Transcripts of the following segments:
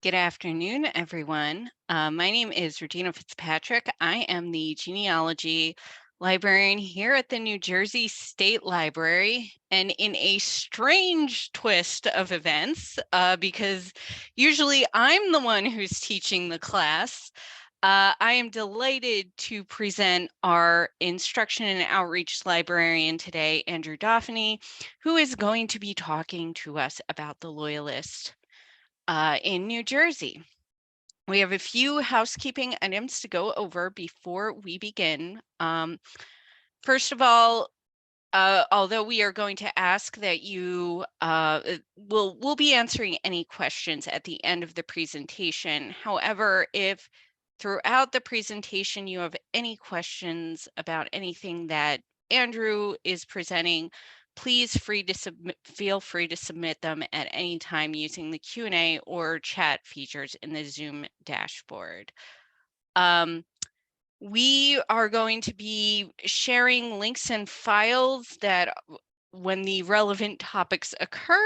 Good afternoon, everyone. My name is Regina Fitzpatrick. I am the genealogy librarian here at the New Jersey State Library. And in a strange twist of events, because usually I'm the one who's teaching the class, I am delighted to present our instruction and outreach librarian today, Andrew Dauphinee, who is going to be talking to us about the Loyalist in New Jersey. We have a few housekeeping items to go over before we begin. First of all, although we are going to ask that you we'll be answering any questions at the end of the presentation. However, if throughout the presentation you have any questions about anything that Andrew is presenting, please feel free to submit them at any time using the Q&A or chat features in the Zoom dashboard. We are going to be sharing links and files that when the relevant topics occur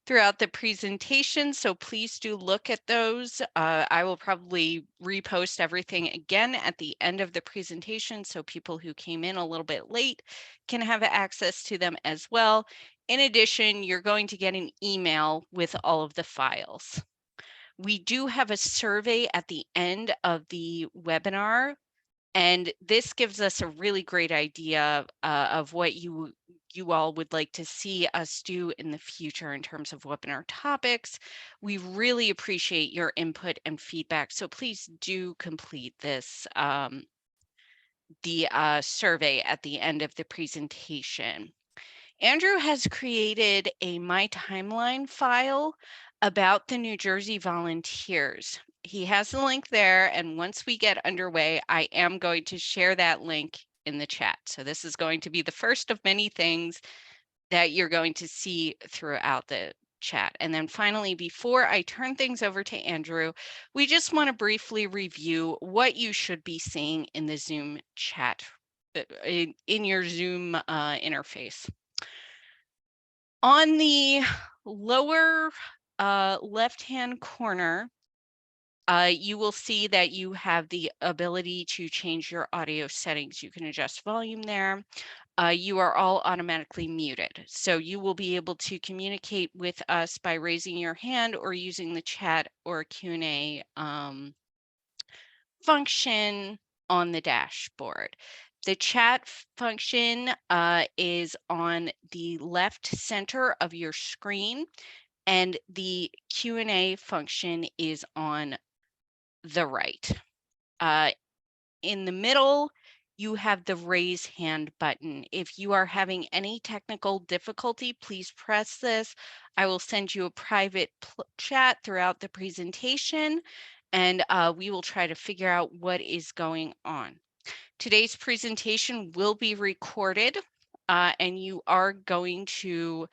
throughout the presentation, so please do look at those. I will probably repost everything again at the end of the presentation so people who came in a little bit late can have access to them as well. In addition, you're going to get an email with all of the files. We do have a survey at the end of the webinar, and this gives us a really great idea of what you all would like to see us do in the future in terms of webinar topics. We really appreciate your input and feedback, so please do complete this survey at the end of the presentation. Andrew has created a My Timeline file about the New Jersey Volunteers. He has the link there, and once we get underway, I am going to share that link in the chat. So this is going to be the first of many things that you're going to see throughout the chat. And then finally, before I turn things over to Andrew, we just want to briefly review what you should be seeing in the Zoom chat, in your Zoom interface. On the lower left-hand corner, you will see that you have the ability to change your audio settings. You can adjust volume there. You are all automatically muted, so you will be able to communicate with us by raising your hand or using the chat or Q&A function on the dashboard. The chat function is on the left center of your screen, and the Q&A function is on the right. In the middle, you have the raise hand button. If you are having any technical difficulty, please press this. I will send you a private chat throughout the presentation, and we will try to figure out what is going on. Today's presentation will be recorded, and you are going to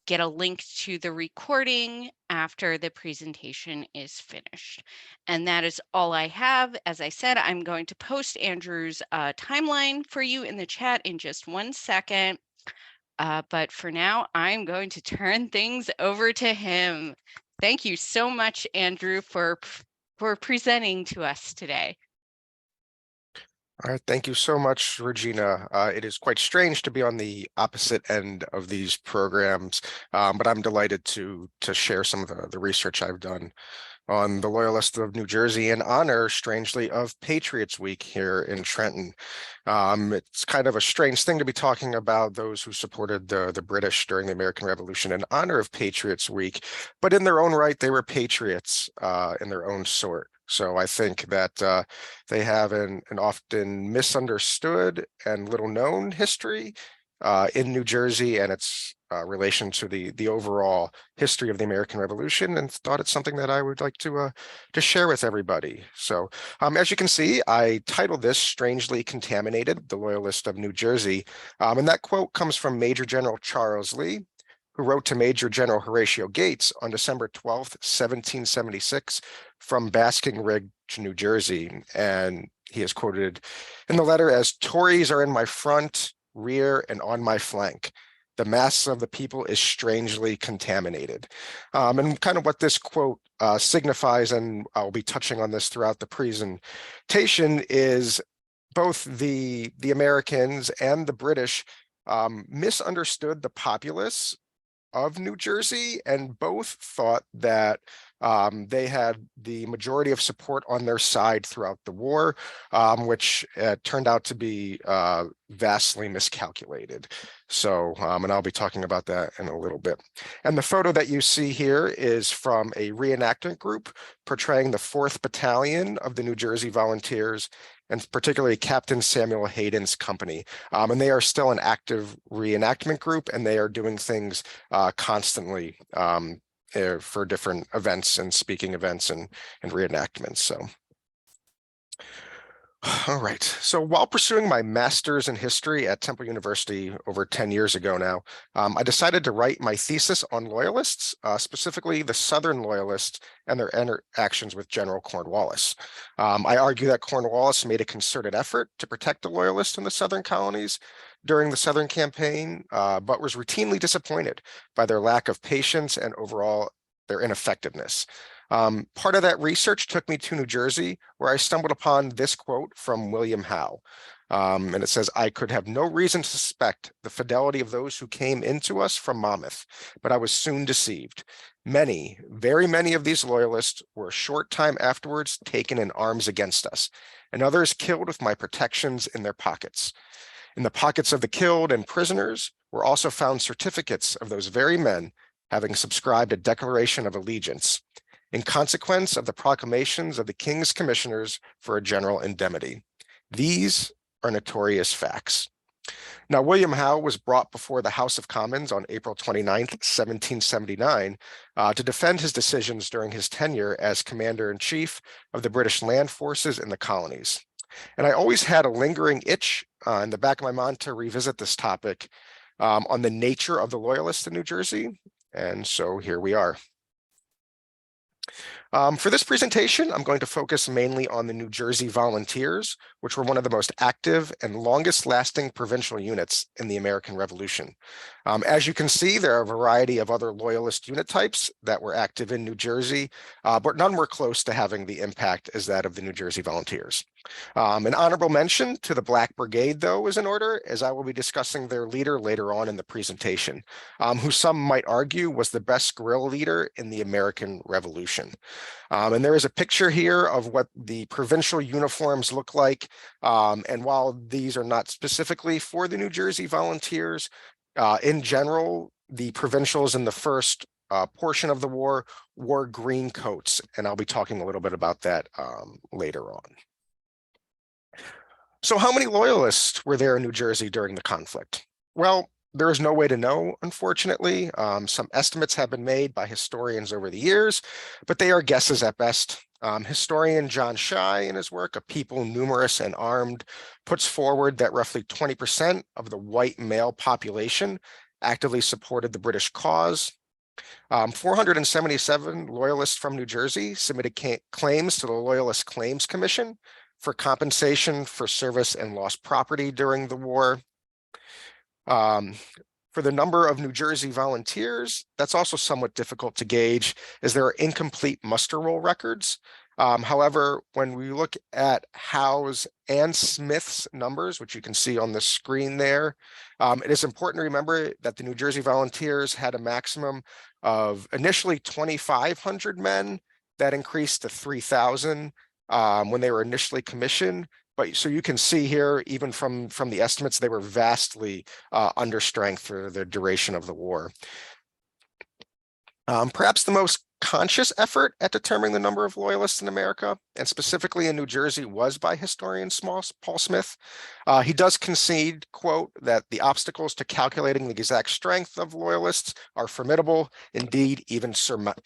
get a link to the recording after the presentation is finished. And that is all I have. As I said, I'm going to post Andrew's timeline for you in the chat in just 1 second. But for now, I'm going to turn things over to him. Thank you so much, Andrew, for presenting to us today. All right, thank you so much, Regina. It is quite strange to be on the opposite end of these programs, but I'm delighted to share some of the research I've done on the Loyalists of New Jersey in honor, strangely, of Patriots Week here in Trenton. It's kind of a strange thing to be talking about those who supported the British during the American Revolution in honor of Patriots Week, but in their own right, they were patriots in their own sort. So I think that they have an often misunderstood and little known history in New Jersey and its relation to the overall history of the American Revolution, and thought it's something that I would like to share with everybody. So as you can see, I titled this "Strangely Contaminated: The Loyalist of New Jersey," and that quote comes from Major General Charles Lee, who wrote to Major General Horatio Gates on December 12th, 1776, from Basking Ridge, New Jersey. And he is quoted in the letter as, "Tories are in my front, rear, and on my flank. The mass of the people is strangely contaminated. And kind of what this quote signifies, and I'll be touching on this throughout the presentation, is both the Americans and the British misunderstood the populace of New Jersey, and both thought that they had the majority of support on their side throughout the war, which turned out to be vastly miscalculated. So, and I'll be talking about that in a little bit. And the photo that you see here is from a reenactment group portraying the 4th Battalion of the New Jersey Volunteers, and particularly Captain Samuel Hayden's company. And they are still an active reenactment group, and they are doing things constantly for different events and speaking events and reenactments. So, all right. So while pursuing my master's in history at Temple University over 10 years ago now, I decided to write my thesis on loyalists, specifically the Southern Loyalists and their interactions with General Cornwallis. I argue that Cornwallis made a concerted effort to protect the Loyalists in the Southern Colonies during the Southern Campaign, but was routinely disappointed by their lack of patience and overall their ineffectiveness. Part of that research took me to New Jersey, where I stumbled upon this quote from William Howe. And it says, "I could have no reason to suspect the fidelity of those who came into us from Monmouth, but I was soon deceived. Many, very many of these loyalists were a short time afterwards taken in arms against us, and others killed with my protections in their pockets. In the pockets of the killed and prisoners were also found certificates of those very men having subscribed a declaration of allegiance in consequence of the proclamations of the King's Commissioners for a general indemnity. These are notorious facts." Now, William Howe was brought before the House of Commons on April 29th, 1779, to defend his decisions during his tenure as Commander-in-Chief of the British land forces in the colonies. And I always had a lingering itch in the back of my mind to revisit this topic on the nature of the Loyalists in New Jersey. And so here we are. For this presentation, I'm going to focus mainly on the New Jersey Volunteers, which were one of the most active and longest lasting provincial units in the American Revolution. As you can see, there are a variety of other Loyalist unit types that were active in New Jersey, but none were close to having the impact as that of the New Jersey Volunteers. An honorable mention to the Black Brigade, though, is in order, as I will be discussing their leader later on in the presentation, who some might argue was the best guerrilla leader in the American Revolution. And there is a picture here of what the provincial uniforms look like. And while these are not specifically for the New Jersey Volunteers, in general, the provincials in the first portion of the war wore green coats, and I'll be talking a little bit about that later on. So how many loyalists were there in New Jersey during the conflict? Well, there is no way to know, unfortunately. Some estimates have been made by historians over the years, but they are guesses at best. Historian John Shy, in his work, A People Numerous and Armed, puts forward that roughly 20% of the white male population actively supported the British cause. 477 loyalists from New Jersey submitted claims to the Loyalist Claims Commission for compensation for service and lost property during the war. For the number of New Jersey volunteers, that's also somewhat difficult to gauge, as there are incomplete muster roll records. However, when we look at Howe's and Smith's numbers, which you can see on the screen there, it is important to remember that the New Jersey Volunteers had a maximum of initially 2,500 men that increased to 3,000 when they were initially commissioned. But so you can see here, even from the estimates, they were vastly under strength for the duration of the war. Perhaps the most conscious effort at determining the number of loyalists in America, and specifically in New Jersey, was by historian Paul Smith. He does concede, quote, that the obstacles to calculating the exact strength of loyalists are formidable, indeed even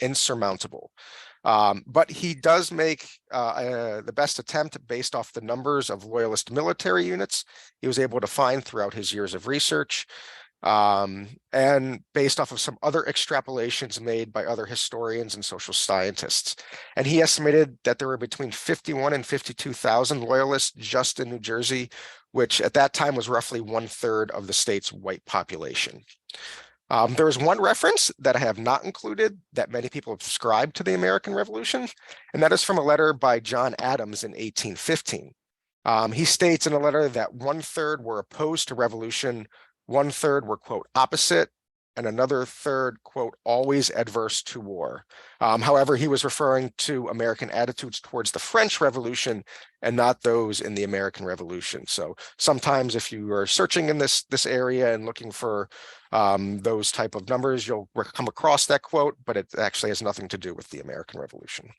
insurmountable. But he does make the best attempt based off the numbers of loyalist military units he was able to find throughout his years of research. and based off of some other extrapolations made by other historians and social scientists. And he estimated that there were between 51 and 52,000 loyalists just in New Jersey, which at that time was roughly 1/3 of the state's white population. There is one reference that I have not included that many people have ascribed to the American Revolution, and that is from a letter by John Adams in 1815. He states in a letter that 1/3 were opposed to revolution, 1/3 were, quote, opposite, and another third, quote, always adverse to war. However, he was referring to American attitudes towards the French Revolution and not those in the American Revolution. So sometimes if you are searching in this area and looking for those type of numbers, you'll come across that quote, but it actually has nothing to do with the American Revolution.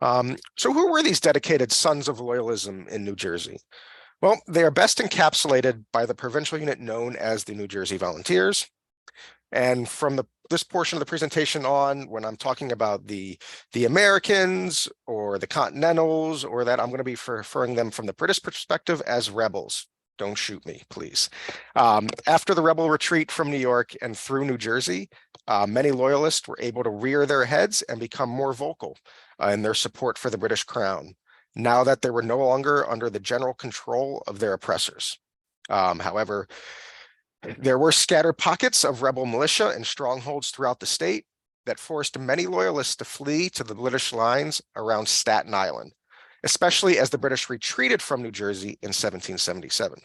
So who were these dedicated sons of loyalism in New Jersey? Well, they are best encapsulated by the provincial unit known as the New Jersey Volunteers. And from this portion of the presentation on, when I'm talking about the Americans or the Continentals, or that, I'm going to be referring them from the British perspective as rebels. Don't shoot me, please. After the rebel retreat from New York and through New Jersey, many loyalists were able to rear their heads and become more vocal in their support for the British Crown, now that they were no longer under the general control of their oppressors. However, there were scattered pockets of rebel militia and strongholds throughout the state that forced many loyalists to flee to the British lines around Staten Island, especially as the British retreated from New Jersey in 1777.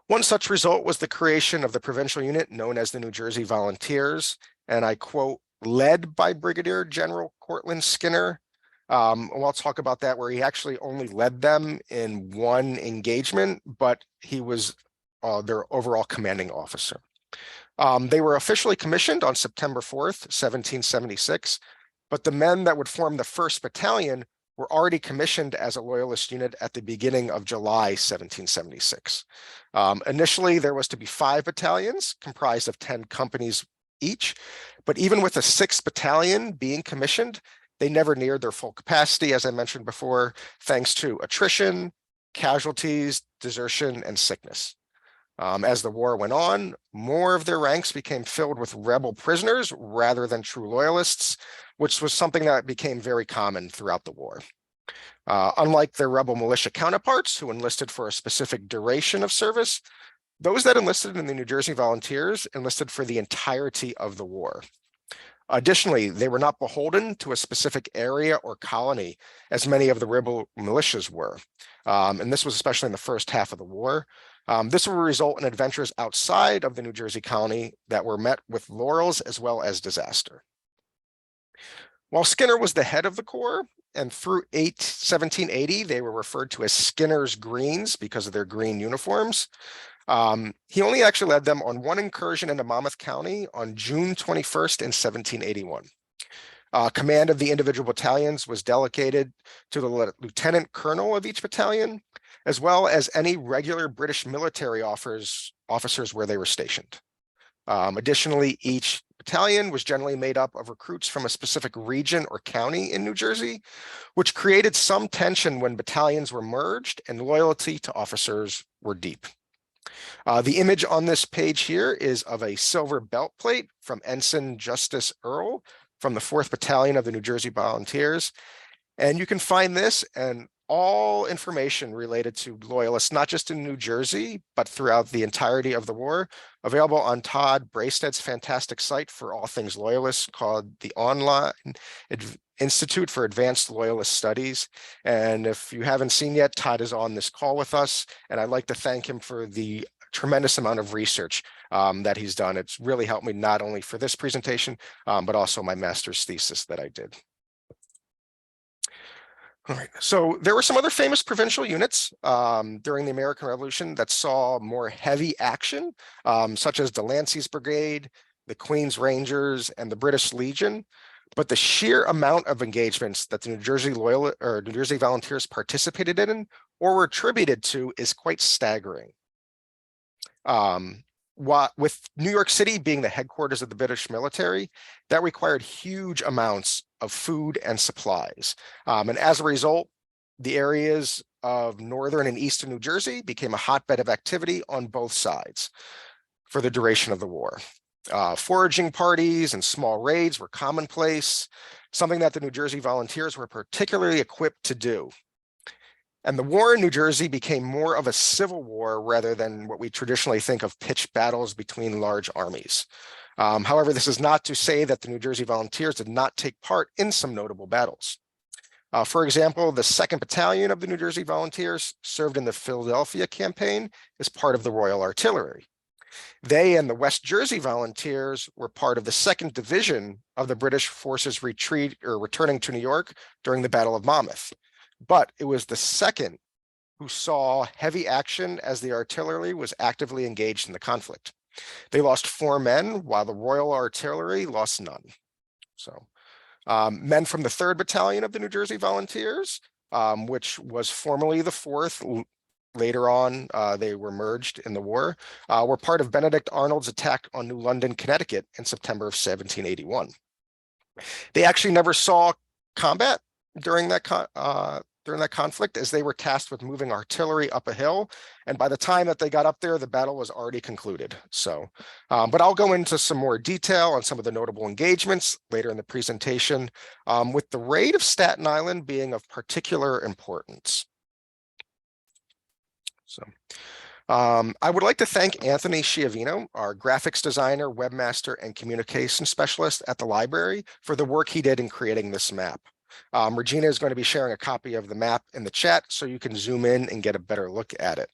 One such result was the creation of the provincial unit known as the New Jersey Volunteers, and I quote, led by Brigadier General Cortlandt Skinner. I'll talk about that, where he actually only led them in one engagement, but he was their overall commanding officer. They were officially commissioned on September 4th, 1776, but the men that would form the 1st Battalion were already commissioned as a loyalist unit at the beginning of July 1776. Initially, there was to be 5 battalions comprised of 10 companies each, but even with the 6th Battalion being commissioned, they never neared their full capacity, as I mentioned before, thanks to attrition, casualties, desertion, and sickness. As the war went on, more of their ranks became filled with rebel prisoners rather than true loyalists, which was something that became very common throughout the war. Unlike their rebel militia counterparts who enlisted for a specific duration of service, those that enlisted in the New Jersey Volunteers enlisted for the entirety of the war. Additionally, they were not beholden to a specific area or colony, as many of the rebel militias were. And this was especially in the first half of the war. This will result in adventures outside of the New Jersey colony that were met with laurels as well as disaster. While Skinner was the head of the corps, and through 1780, they were referred to as Skinner's Greens because of their green uniforms. He only actually led them on one incursion into Monmouth County on June 21st in 1781. Command of the individual battalions was delegated to the lieutenant colonel of each battalion, as well as any regular British military officers where they were stationed. Additionally, each battalion was generally made up of recruits from a specific region or county in New Jersey, which created some tension when battalions were merged and loyalty to officers were deep. The image on this page here is of a silver belt plate from Ensign Justice Earl from the 4th Battalion of the New Jersey Volunteers. And you can find this and all information related to loyalists, not just in New Jersey, but throughout the entirety of the war, available on Todd Brasted's fantastic site for all things loyalists called the Online Institute for Advanced Loyalist Studies. And if you haven't seen yet, Todd is on this call with us, and I'd like to thank him for the tremendous amount of research that he's done. It's really helped me not only for this presentation, but also my master's thesis that I did. All right, so there were some other famous provincial units during the American Revolution that saw more heavy action, such as Delancey's Brigade, the Queen's Rangers, and the British Legion. But the sheer amount of engagements that the New Jersey New Jersey Volunteers participated in or were attributed to is quite staggering. With New York City being the headquarters of the British military, that required huge amounts of food and supplies. And as a result, the areas of northern and eastern New Jersey became a hotbed of activity on both sides for the duration of the war. Foraging parties and small raids were commonplace, something that the New Jersey Volunteers were particularly equipped to do. And the war in New Jersey became more of a civil war rather than what we traditionally think of pitched battles between large armies. However, this is not to say that the New Jersey Volunteers did not take part in some notable battles. For example, the 2nd Battalion of the New Jersey Volunteers served in the Philadelphia campaign as part of the Royal Artillery. They and the West Jersey Volunteers were part of the 2nd Division of the British forces returning to New York during the Battle of Monmouth. But it was the 2nd who saw heavy action as the artillery was actively engaged in the conflict. They lost 4 men, while the Royal Artillery lost none. So, men from the 3rd Battalion of the New Jersey Volunteers, which was formerly the 4th, later on they were merged in the war, were part of Benedict Arnold's attack on New London, Connecticut in September of 1781. They actually never saw combat during that conflict, as they were tasked with moving artillery up a hill. And by the time that they got up there, the battle was already concluded. So, but I'll go into some more detail on some of the notable engagements later in the presentation, with the raid of Staten Island being of particular importance. So, I would like to thank Anthony Schiavino, our graphics designer, webmaster, and communication specialist at the library, for the work he did in creating this map. Regina is going to be sharing a copy of the map in the chat so you can zoom in and get a better look at it.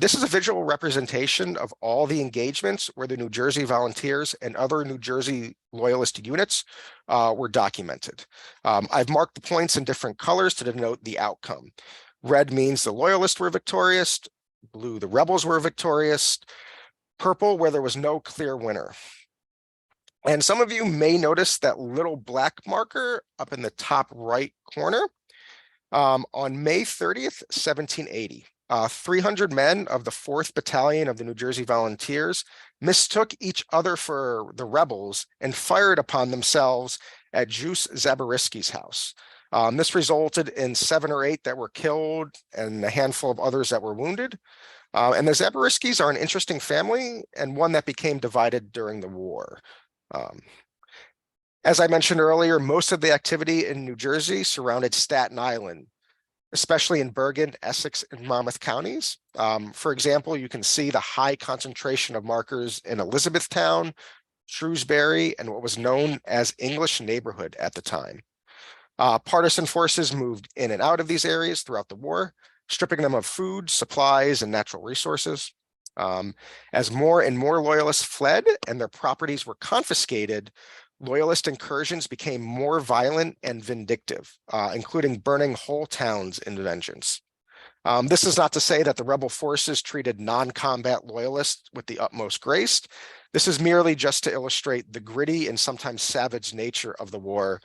This is a visual representation of all the engagements where the New Jersey Volunteers and other New Jersey Loyalist units were documented. I've marked the points in different colors to denote the outcome. Red means the Loyalists were victorious, blue, the rebels were victorious, purple, where there was no clear winner. And some of you may notice that little black marker up in the top right corner. On May 30th, 1780, 300 men of the 4th Battalion of the New Jersey Volunteers mistook each other for the rebels and fired upon themselves at Juice Zabrisky's house. This resulted in 7 or 8 that were killed and a handful of others that were wounded. And the Zabriskys are an interesting family and one that became divided during the war. As I mentioned earlier, most of the activity in New Jersey surrounded Staten Island, especially in Bergen, Essex, and Monmouth counties. For example, you can see the high concentration of markers in Elizabethtown, Shrewsbury, and what was known as English neighborhood at the time. Partisan forces moved in and out of these areas throughout the war, stripping them of food, supplies, and natural resources. As more and more Loyalists fled and their properties were confiscated, Loyalist incursions became more violent and vindictive, including burning whole towns in vengeance. This is not to say that the rebel forces treated non-combat Loyalists with the utmost grace. This is merely just to illustrate the gritty and sometimes savage nature of the war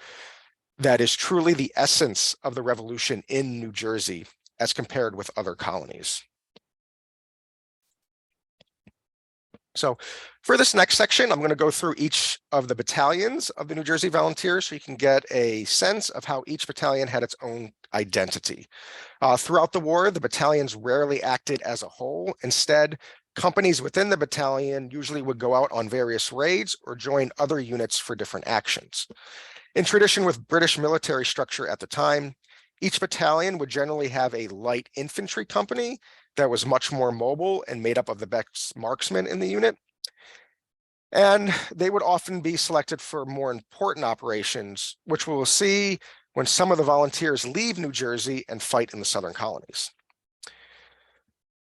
that is truly the essence of the revolution in New Jersey as compared with other colonies. So for this next section, I'm going to go through each of the battalions of the New Jersey Volunteers so you can get a sense of how each battalion had its own identity. Throughout the war, the battalions rarely acted as a whole. Instead, companies within the battalion usually would go out on various raids or join other units for different actions. In tradition with British military structure at the time, each battalion would generally have a light infantry company that was much more mobile and made up of the best marksmen in the unit. And they would often be selected for more important operations, which we'll see when some of the volunteers leave New Jersey and fight in the Southern Colonies.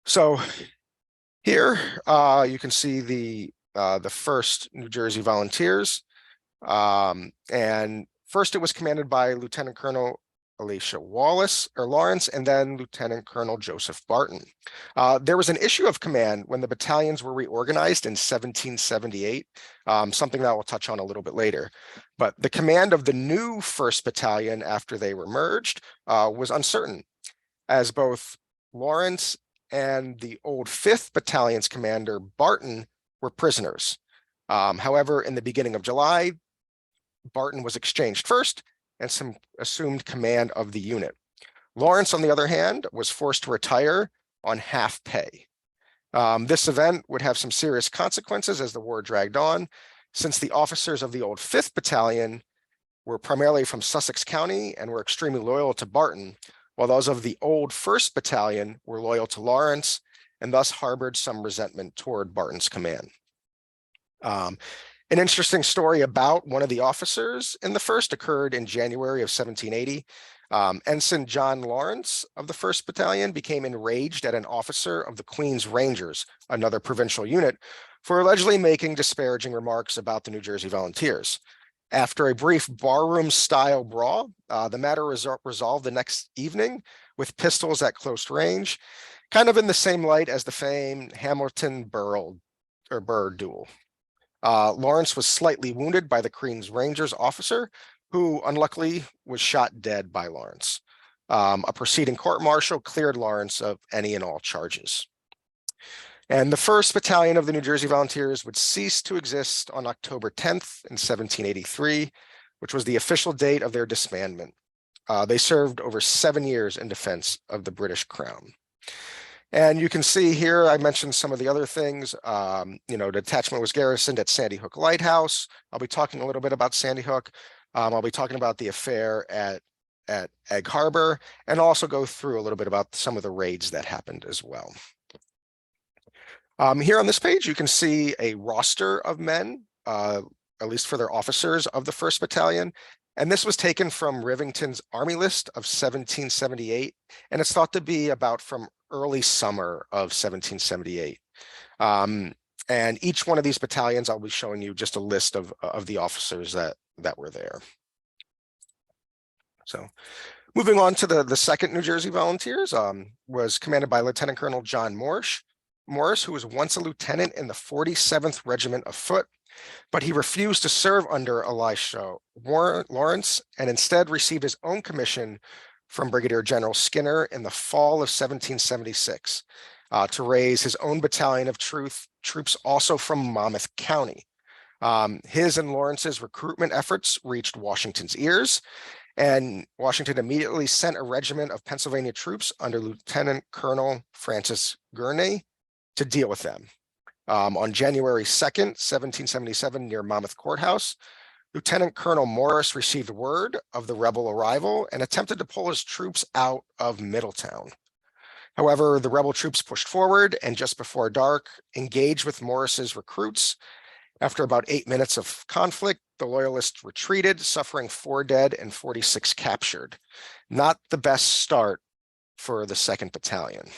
So here you can see the 1st New Jersey Volunteers. And first it was commanded by Lieutenant Colonel Elisha Lawrence, and then Lieutenant Colonel Joseph Barton. There was an issue of command when the battalions were reorganized in 1778, something that we'll touch on a little bit later. But the command of the new 1st Battalion after they were merged was uncertain, as both Lawrence and the old 5th Battalion's commander, Barton, were prisoners. However, in the beginning of July, Barton was exchanged first and assumed command of the unit. Lawrence, on the other hand, was forced to retire on half pay. This event would have some serious consequences as the war dragged on, since the officers of the old 5th Battalion were primarily from Sussex County and were extremely loyal to Barton, while those of the old 1st Battalion were loyal to Lawrence and thus harbored some resentment toward Barton's command. An interesting story about one of the officers in the 1st occurred in January of 1780. Ensign John Lawrence of the 1st Battalion became enraged at an officer of the Queen's Rangers, another provincial unit, for allegedly making disparaging remarks about the New Jersey Volunteers. After a brief barroom-style brawl, the matter was resolved the next evening with pistols at close range, kind of in the same light as the famed Hamilton-Burr duel. Lawrence was slightly wounded by the Queen's Rangers officer, who unluckily was shot dead by Lawrence. A proceeding court-martial cleared Lawrence of any and all charges. And the 1st Battalion of the New Jersey Volunteers would cease to exist on October 10th in 1783, which was the official date of their disbandment. They served over 7 years in defense of the British Crown. And you can see here, I mentioned some of the other things. The detachment was garrisoned at Sandy Hook Lighthouse. I'll be talking a little bit about Sandy Hook. I'll be talking about the affair at Egg Harbor, and also go through a little bit about some of the raids that happened as well. Here on this page, you can see a roster of men, at least for their officers of the 1st Battalion. And this was taken from Rivington's Army List of 1778, and it's thought to be about from early summer of 1778. And each one of these battalions, I'll be showing you just a list of the officers that were there. So moving on to the 2nd New Jersey Volunteers, was commanded by Lieutenant Colonel John Morris, who was once a lieutenant in the 47th Regiment of Foot, but he refused to serve under Elisha Lawrence and instead received his own commission from Brigadier General Skinner in the fall of 1776 to raise his own battalion of troops also from Monmouth County. His and Lawrence's recruitment efforts reached Washington's ears, and Washington immediately sent a regiment of Pennsylvania troops under Lieutenant Colonel Francis Gurney to deal with them. On January 2nd, 1777, near Monmouth Courthouse, Lieutenant Colonel Morris received word of the rebel arrival and attempted to pull his troops out of Middletown. However, the rebel troops pushed forward and just before dark engaged with Morris's recruits. After about 8 minutes of conflict, the Loyalists retreated, suffering 4 dead and 46 captured. Not the best start for the 2nd Battalion.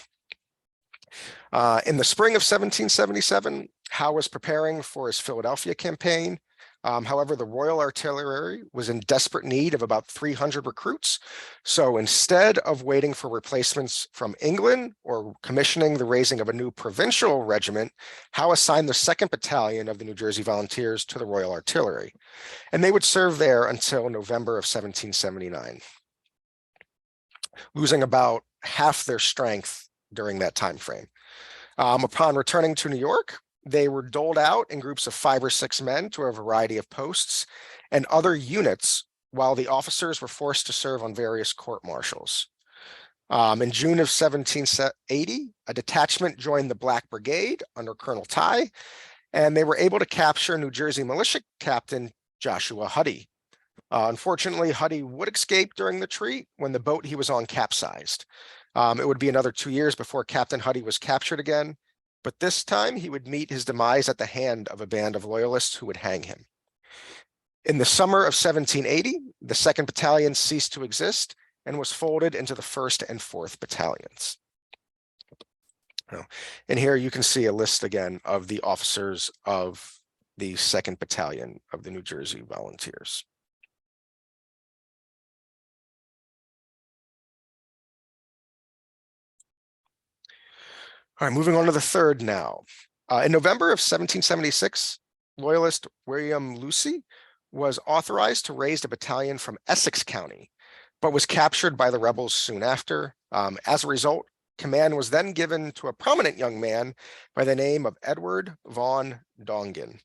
In the spring of 1777, Howe was preparing for his Philadelphia campaign. However, the Royal Artillery was in desperate need of about 300 recruits. So instead of waiting for replacements from England or commissioning the raising of a new provincial regiment, Howe assigned the 2nd Battalion of the New Jersey Volunteers to the Royal Artillery, and they would serve there until November of 1779, losing about half their strength during that time frame. Upon returning to New York, they were doled out in groups of 5 or 6 men to a variety of posts and other units, while the officers were forced to serve on various court-martials. In June of 1780, a detachment joined the Black Brigade under Colonel Tye, and they were able to capture New Jersey militia captain Joshua Huddy. Unfortunately, Huddy would escape during the retreat when the boat he was on capsized. It would be another 2 years before Captain Huddy was captured again, but this time he would meet his demise at the hand of a band of Loyalists who would hang him. In the summer of 1780, the 2nd Battalion ceased to exist and was folded into the 1st and 4th Battalions. And here you can see a list again of the officers of the 2nd Battalion of the New Jersey Volunteers. All right, moving on to the 3rd now. In November of 1776, Loyalist William Lucy was authorized to raise a battalion from Essex County, but was captured by the rebels soon after. As a result, command was then given to a prominent young man by the name of Edward von Dongan.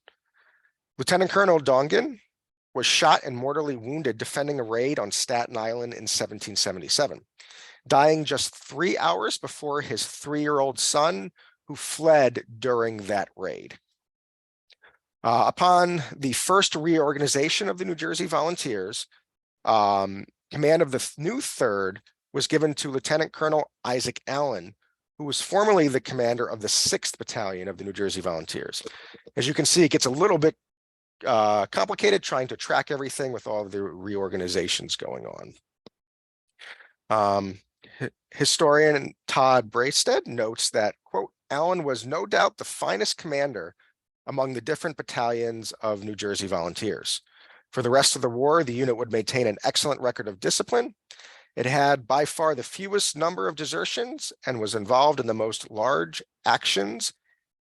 Lieutenant Colonel Dongan was shot and mortally wounded defending a raid on Staten Island in 1777, dying just 3 hours before his 3-year-old son, who fled during that raid. Upon the first reorganization of the New Jersey Volunteers, command of the new 3rd was given to Lieutenant Colonel Isaac Allen, who was formerly the commander of the 6th Battalion of the New Jersey Volunteers. As you can see, it gets a little bit complicated trying to track everything with all of the reorganizations going on. Historian Todd Braystead notes that, quote, Allen was no doubt the finest commander among the different battalions of New Jersey Volunteers. For the rest of the war, the unit would maintain an excellent record of discipline. It had by far the fewest number of desertions and was involved in the most large actions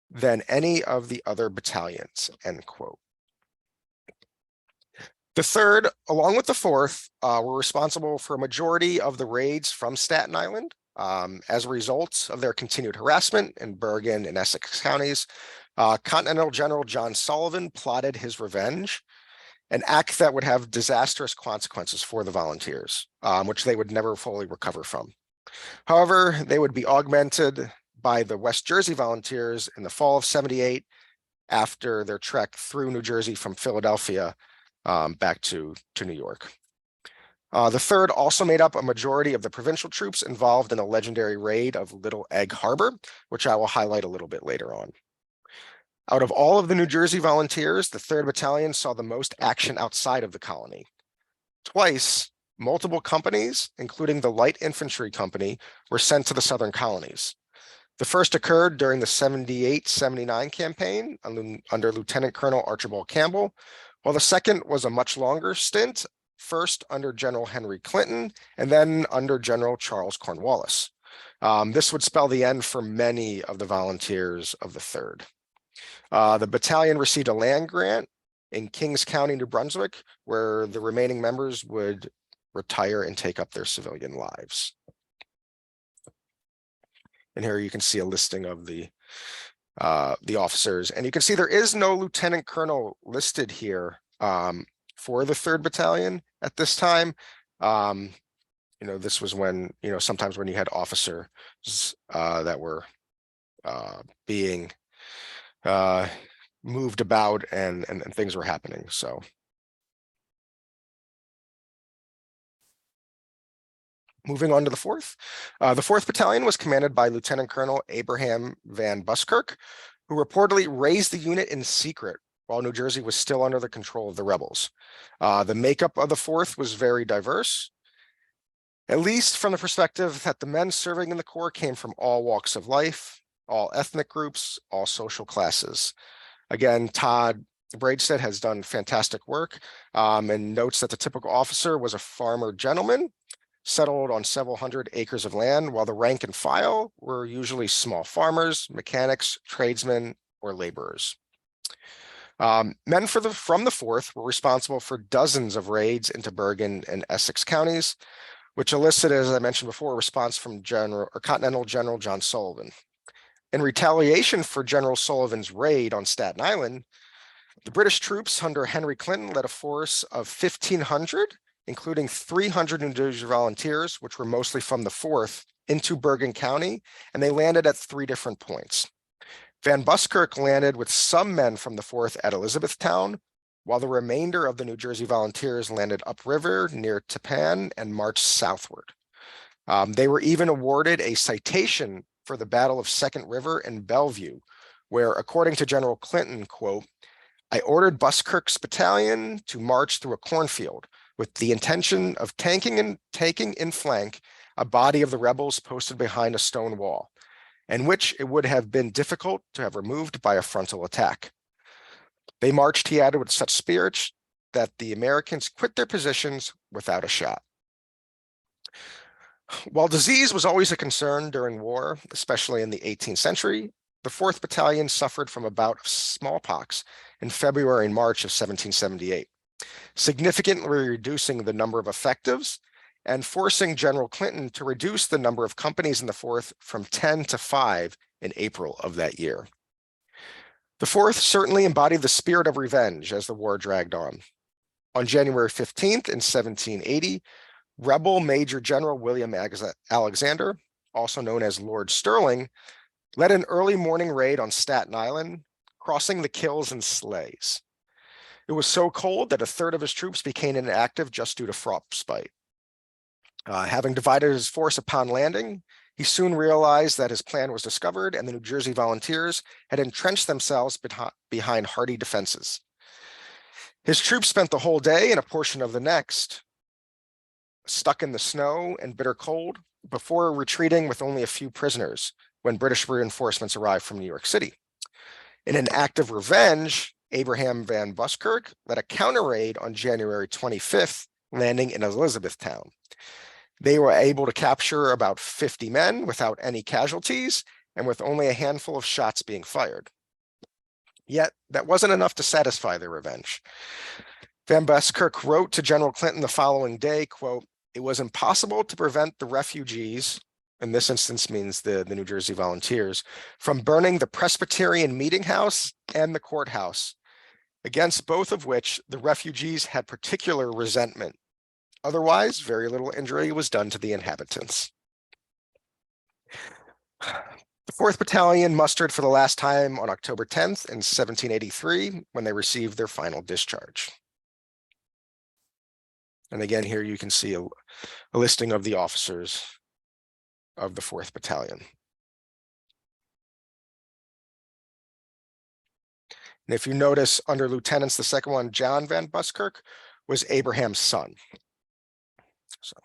than any of the other battalions, end quote. The 3rd, along with the 4th, were responsible for a majority of the raids from Staten Island. As a result of their continued harassment in Bergen and Essex counties, Continental General John Sullivan plotted his revenge, an act that would have disastrous consequences for the volunteers, which they would never fully recover from. However, they would be augmented by the West Jersey Volunteers in the fall of '78 after their trek through New Jersey from Philadelphia back to New York. The 3rd also made up a majority of the provincial troops involved in the legendary raid of Little Egg Harbor, which I will highlight a little bit later on. Out of all of the New Jersey Volunteers, the 3rd Battalion saw the most action outside of the colony. Twice, multiple companies, including the Light Infantry Company, were sent to the Southern Colonies. The first occurred during the 78-79 campaign under Lieutenant Colonel Archibald Campbell, while the second was a much longer stint, first under General Henry Clinton and then under General Charles Cornwallis. This would spell the end for many of the volunteers of the 3rd. The battalion received a land grant in Kings County, New Brunswick, where the remaining members would retire and take up their civilian lives. And here you can see a listing of the officers, and you can see there is no lieutenant colonel listed here for the 3rd Battalion at this time. This was when, sometimes when you had officers that were being moved about and things were happening. So moving on to the 4th. The 4th Battalion was commanded by Lieutenant Colonel Abraham Van Buskirk, who reportedly raised the unit in secret while New Jersey was still under the control of the rebels. The makeup of the 4th was very diverse, at least from the perspective that the men serving in the Corps came from all walks of life, all ethnic groups, all social classes. Again, Todd Braidstead has done fantastic work and notes that the typical officer was a farmer gentleman, settled on several hundred acres of land, while the rank and file were usually small farmers, mechanics, tradesmen, or laborers. Men from the 4th were responsible for dozens of raids into Bergen and Essex counties, which elicited, as I mentioned before, a response from Continental General John Sullivan. In retaliation for General Sullivan's raid on Staten Island, the British troops under Henry Clinton led a force of 1,500, including 300 New Jersey volunteers, which were mostly from the 4th, into Bergen County, and they landed at 3 different points. Van Buskirk landed with some men from the 4th at Elizabethtown, while the remainder of the New Jersey volunteers landed upriver near Tappan and marched southward. They were even awarded a citation for the Battle of Second River and Bellevue, where, according to General Clinton, quote, I ordered Buskirk's battalion to march through a cornfield with the intention of taking in flank a body of the rebels posted behind a stone wall, and which it would have been difficult to have removed by a frontal attack. They marched, he added, with such spirit that the Americans quit their positions without a shot. While disease was always a concern during war, especially in the 18th century, the 4th Battalion suffered from a bout of smallpox in February and March of 1778, significantly reducing the number of effectives and forcing General Clinton to reduce the number of companies in the 4th from 10 to 5 in April of that year. The 4th certainly embodied the spirit of revenge as the war dragged on. On January 15th in 1780, rebel Major General William Alexander, also known as Lord Stirling, led an early morning raid on Staten Island, crossing the Kills in sleighs. It was so cold that a third of his troops became inactive just due to frostbite. Having divided his force upon landing, he soon realized that his plan was discovered and the New Jersey Volunteers had entrenched themselves behind hardy defenses. His troops spent the whole day and a portion of the next stuck in the snow and bitter cold before retreating with only a few prisoners when British reinforcements arrived from New York City. In an act of revenge, Abraham Van Buskirk led a counter raid on January 25th, landing in Elizabethtown. They were able to capture about 50 men without any casualties and with only a handful of shots being fired. Yet that wasn't enough to satisfy their revenge. Van Buskirk wrote to General Clinton the following day, quote, "It was impossible to prevent the refugees," in this instance means the New Jersey Volunteers, "from burning the Presbyterian meeting house and the courthouse, against both of which the refugees had particular resentment. Otherwise, very little injury was done to the inhabitants." The 4th Battalion mustered for the last time on October 10th in 1783 when they received their final discharge. And again, here you can see a listing of the officers of the 4th Battalion. And if you notice under lieutenants, the second one, John Van Buskirk, was Abraham's son. So,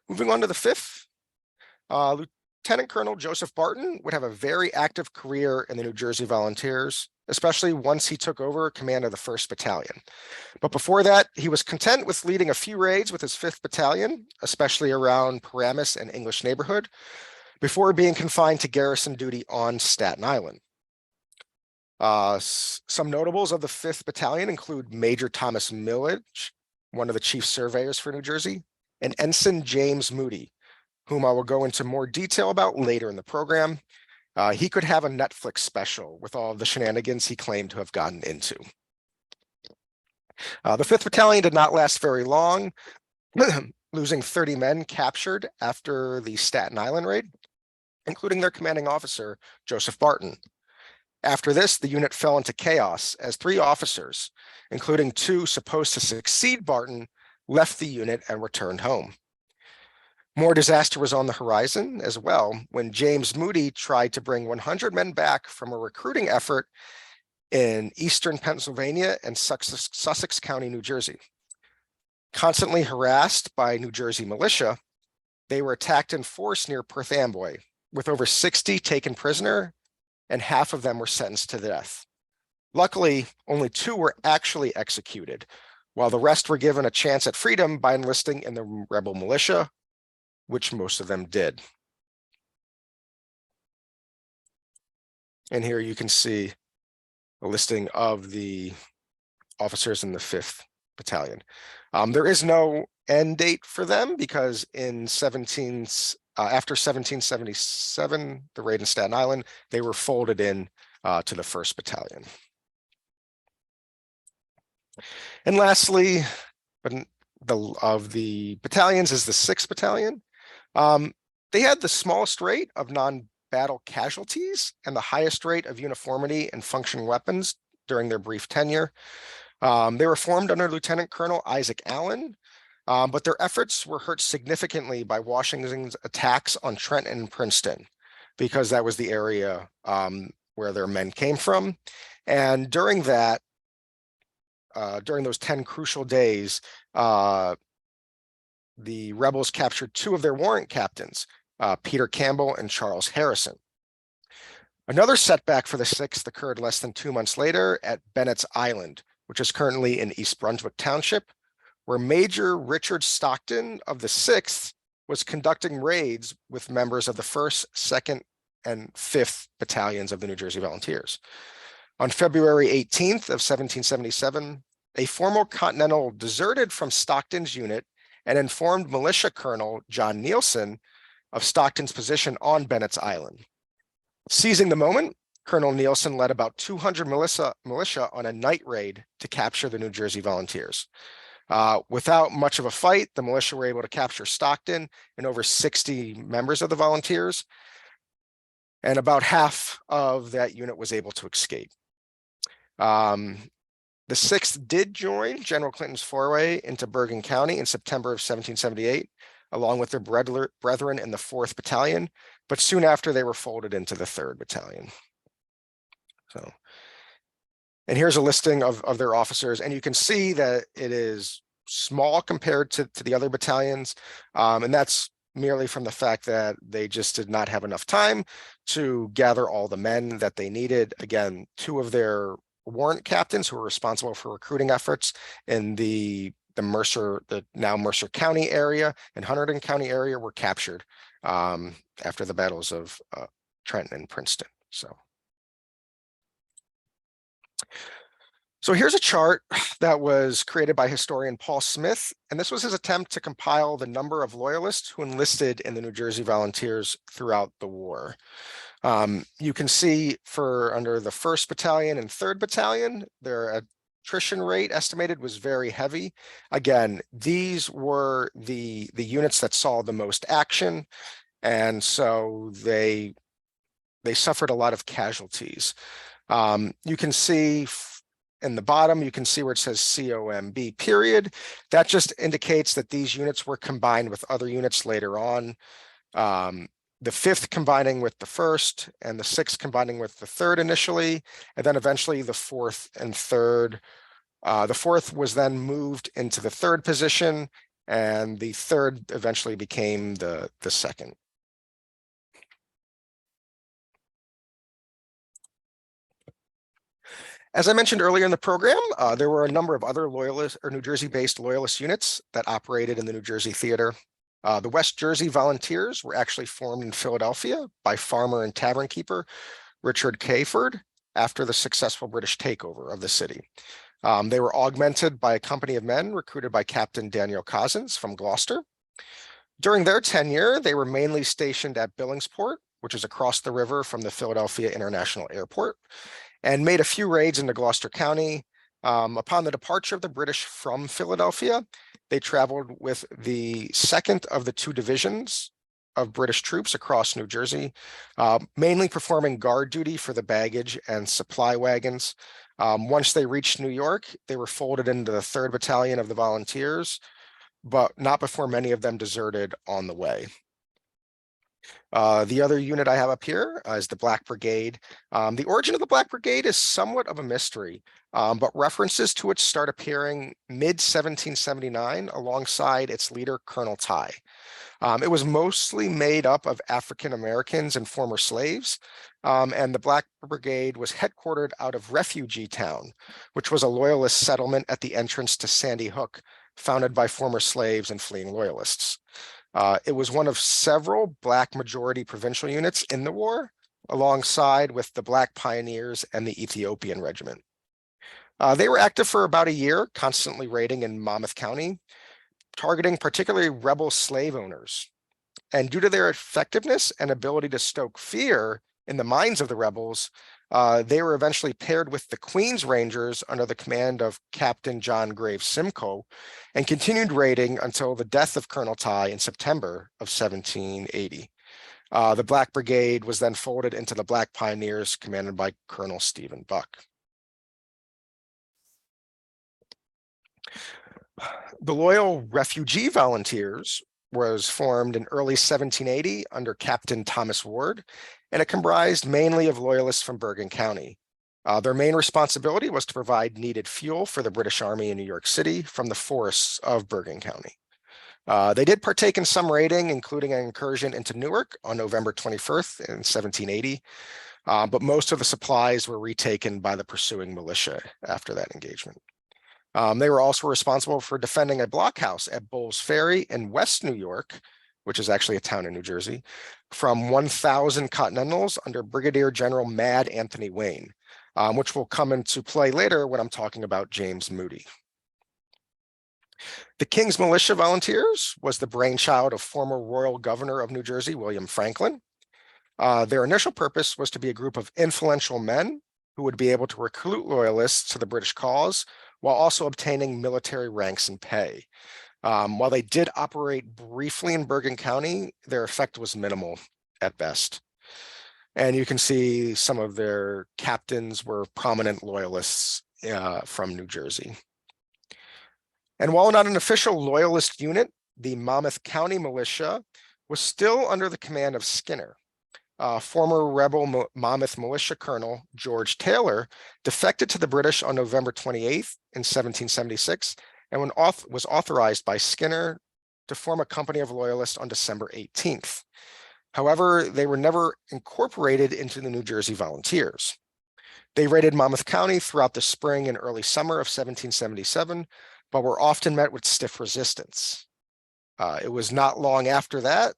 moving on to the 5th, Lieutenant Colonel Joseph Barton would have a very active career in the New Jersey Volunteers, especially once he took over command of the 1st Battalion. But before that, he was content with leading a few raids with his 5th Battalion, especially around Paramus and English neighborhood, before being confined to garrison duty on Staten Island. Some notables of the 5th Battalion include Major Thomas Millage, one of the chief surveyors for New Jersey, and Ensign James Moody, whom I will go into more detail about later in the program. He could have a Netflix special with all of the shenanigans he claimed to have gotten into. The 5th Battalion did not last very long, losing 30 men captured after the Staten Island raid, including their commanding officer, Joseph Barton. After this, the unit fell into chaos as 3 officers, including 2 supposed to succeed Barton, left the unit and returned home. More disaster was on the horizon as well when James Moody tried to bring 100 men back from a recruiting effort in eastern Pennsylvania and Sussex County, New Jersey. Constantly harassed by New Jersey militia, they were attacked in force near Perth Amboy, with over 60 taken prisoner, and half of them were sentenced to death. Luckily, only 2 were actually executed, while the rest were given a chance at freedom by enlisting in the rebel militia, which most of them did. And here you can see a listing of the officers in the 5th Battalion. There is no end date for them because in after 1777, the raid in Staten Island, they were folded in to the 1st Battalion. And lastly, of the battalions is the 6th Battalion. They had the smallest rate of non-battle casualties and the highest rate of uniformity and functioning weapons during their brief tenure. They were formed under Lieutenant Colonel Isaac Allen, but their efforts were hurt significantly by Washington's attacks on Trenton and Princeton, because that was the area where their men came from. And during that, during those 10 crucial days, the rebels captured 2 of their warrant captains, Peter Campbell and Charles Harrison. Another setback for the 6th occurred less than 2 months later at Bennett's Island, which is currently in East Brunswick Township, where Major Richard Stockton of the 6th was conducting raids with members of the 1st, 2nd, and 5th Battalions of the New Jersey Volunteers. On February 18th of 1777, a former Continental deserted from Stockton's unit and informed Militia Colonel John Nielsen of Stockton's position on Bennett's Island. Seizing the moment, Colonel Nielsen led about 200 militia on a night raid to capture the New Jersey Volunteers. Without much of a fight, the militia were able to capture Stockton and over 60 members of the Volunteers, and about half of that unit was able to escape. The 6th did join General Clinton's foray into Bergen County in September of 1778, along with their brethren in the 4th Battalion, but soon after they were folded into the 3rd Battalion. So, and here's a listing of their officers, and you can see that it is small compared to the other battalions, and that's merely from the fact that they just did not have enough time to gather all the men that they needed. Again, 2 of their warrant captains who were responsible for recruiting efforts in the now Mercer County area and Hunterdon County area were captured after the battles of Trenton and Princeton. So here's a chart that was created by historian Paul Smith, and this was his attempt to compile the number of loyalists who enlisted in the New Jersey Volunteers throughout the war. You can see for under the 1st Battalion and 3rd Battalion, their attrition rate estimated was very heavy. Again, these were the units that saw the most action, and so they suffered a lot of casualties. You can see in the bottom, you can see where it says COMB period. That just indicates that these units were combined with other units later on. The 5th combining with the 1st and the 6th combining with the 3rd initially, and then eventually the 4th and 3rd. The 4th was then moved into the 3rd position, and the 3rd eventually became the 2nd. As I mentioned earlier in the program, there were a number of other loyalist or New Jersey-based loyalist units that operated in the New Jersey theater. The West Jersey Volunteers were actually formed in Philadelphia by farmer and tavern keeper Richard Cayford after the successful British takeover of the city. They were augmented by a company of men recruited by Captain Daniel Cozzens from Gloucester. During their tenure, they were mainly stationed at Billingsport, which is across the river from the Philadelphia International Airport, and made a few raids into Gloucester County. Upon the departure of the British from Philadelphia, they traveled with the 2nd of the 2 divisions of British troops across New Jersey, mainly performing guard duty for the baggage and supply wagons. Once they reached New York, they were folded into the 3rd Battalion of the Volunteers, but not before many of them deserted on the way. The other unit I have up here is the Black Brigade. The origin of the Black Brigade is somewhat of a mystery, but references to it start appearing mid-1779 alongside its leader, Colonel Ty. It was mostly made up of African Americans and former slaves, and the Black Brigade was headquartered out of Refugee Town, which was a loyalist settlement at the entrance to Sandy Hook, founded by former slaves and fleeing loyalists. It was one of several Black majority provincial units in the war, alongside with the Black Pioneers and the Ethiopian Regiment. They were active for about a year, constantly raiding in Monmouth County, targeting particularly rebel slave owners. And due to their effectiveness and ability to stoke fear in the minds of the rebels, they were eventually paired with the Queen's Rangers under the command of Captain John Graves Simcoe, and continued raiding until the death of Colonel Ty in September of 1780. The Black Brigade was then folded into the Black Pioneers, commanded by Colonel Stephen Buck. The Loyal Refugee Volunteers was formed in early 1780 under Captain Thomas Ward, and it comprised mainly of loyalists from Bergen County. Their main responsibility was to provide needed fuel for the British Army in New York City from the forests of Bergen County. They did partake in some raiding, including an incursion into Newark on November 21st in 1780, but most of the supplies were retaken by the pursuing militia after that engagement. They were also responsible for defending a blockhouse at Bowles Ferry in West New York, which is actually a town in New Jersey, from 1,000 Continentals under Brigadier General Mad Anthony Wayne, which will come into play later when I'm talking about James Moody. The King's Militia Volunteers was the brainchild of former Royal Governor of New Jersey, William Franklin. Their initial purpose was to be a group of influential men who would be able to recruit loyalists to the British cause while also obtaining military ranks and pay. While they did operate briefly in Bergen County, their effect was minimal at best. And you can see some of their captains were prominent loyalists from New Jersey. And while not an official loyalist unit, the Monmouth County Militia was still under the command of Skinner. Former rebel Monmouth Militia Colonel George Taylor defected to the British on November 28th in 1776 and was authorized by Skinner to form a company of loyalists on December 18th. However, they were never incorporated into the New Jersey Volunteers. They raided Monmouth County throughout the spring and early summer of 1777, but were often met with stiff resistance. It was not long after that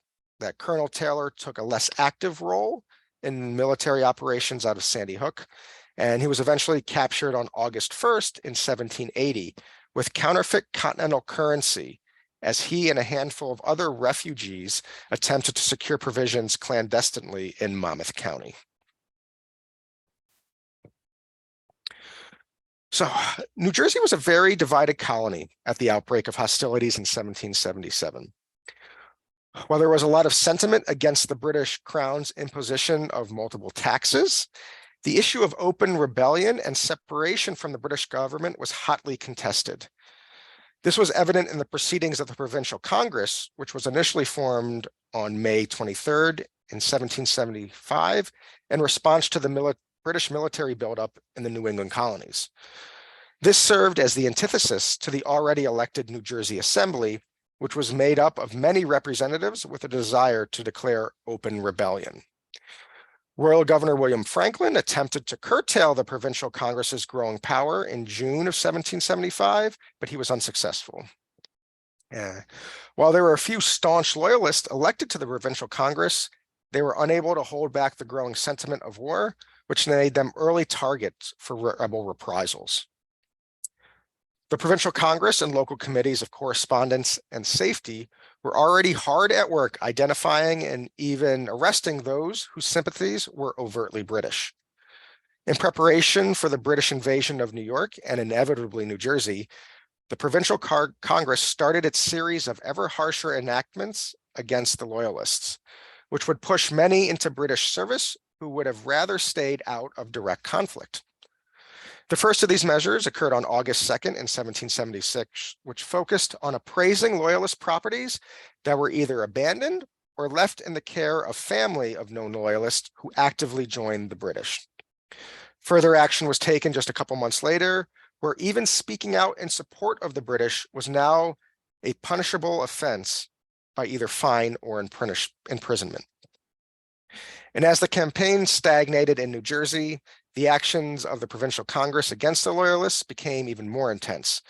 Colonel Taylor took a less active role in military operations out of Sandy Hook, and he was eventually captured on August 1st in 1780 with counterfeit continental currency as he and a handful of other refugees attempted to secure provisions clandestinely in Monmouth County. So New Jersey was a very divided colony at the outbreak of hostilities in 1777. While there was a lot of sentiment against the British Crown's imposition of multiple taxes, the issue of open rebellion and separation from the British government was hotly contested. This was evident in the proceedings of the Provincial Congress, which was initially formed on May 23rd in 1775 in response to the British military buildup in the New England colonies. This served as the antithesis to the already elected New Jersey Assembly, which was made up of many representatives with a desire to declare open rebellion. Royal Governor William Franklin attempted to curtail the Provincial Congress's growing power in June of 1775, but he was unsuccessful. While there were a few staunch loyalists elected to the Provincial Congress, they were unable to hold back the growing sentiment of war, which made them early targets for rebel reprisals. The Provincial Congress and local committees of correspondence and safety were already hard at work identifying and even arresting those whose sympathies were overtly British. In preparation for the British invasion of New York and inevitably New Jersey, the Provincial Congress started its series of ever harsher enactments against the Loyalists, which would push many into British service who would have rather stayed out of direct conflict. The first of these measures occurred on August 2nd in 1776, which focused on appraising Loyalist properties that were either abandoned or left in the care of family of known Loyalists who actively joined the British. Further action was taken just a couple months later, where even speaking out in support of the British was now a punishable offense by either fine or imprisonment. And as the campaign stagnated in New Jersey, the actions of the Provincial Congress against the Loyalists became even more intense,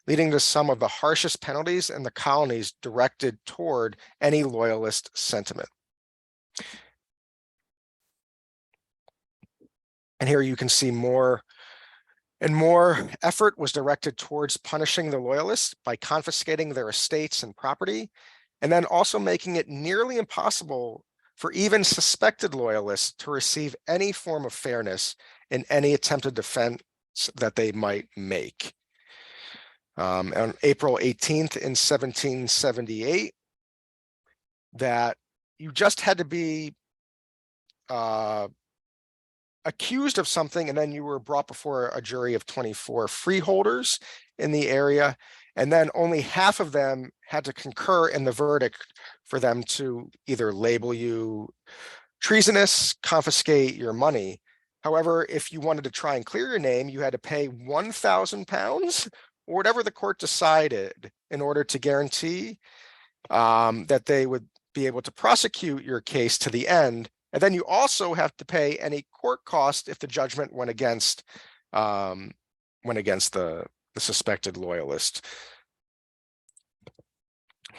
leading to some of the harshest penalties in the colonies directed toward any Loyalist sentiment. And here you can see more and more effort was directed towards punishing the Loyalists by confiscating their estates and property, and then also making it nearly impossible for even suspected Loyalists to receive any form of fairness in any attempted defense that they might make. On April 18th in 1778, that you just had to be accused of something, and then you were brought before a jury of 24 freeholders in the area, and then only half of them had to concur in the verdict for them to either label you treasonous, confiscate your money. However, if you wanted to try and clear your name, you had to pay £1,000 or whatever the court decided in order to guarantee that they would be able to prosecute your case to the end. And then you also have to pay any court cost if the judgment went against the suspected Loyalist.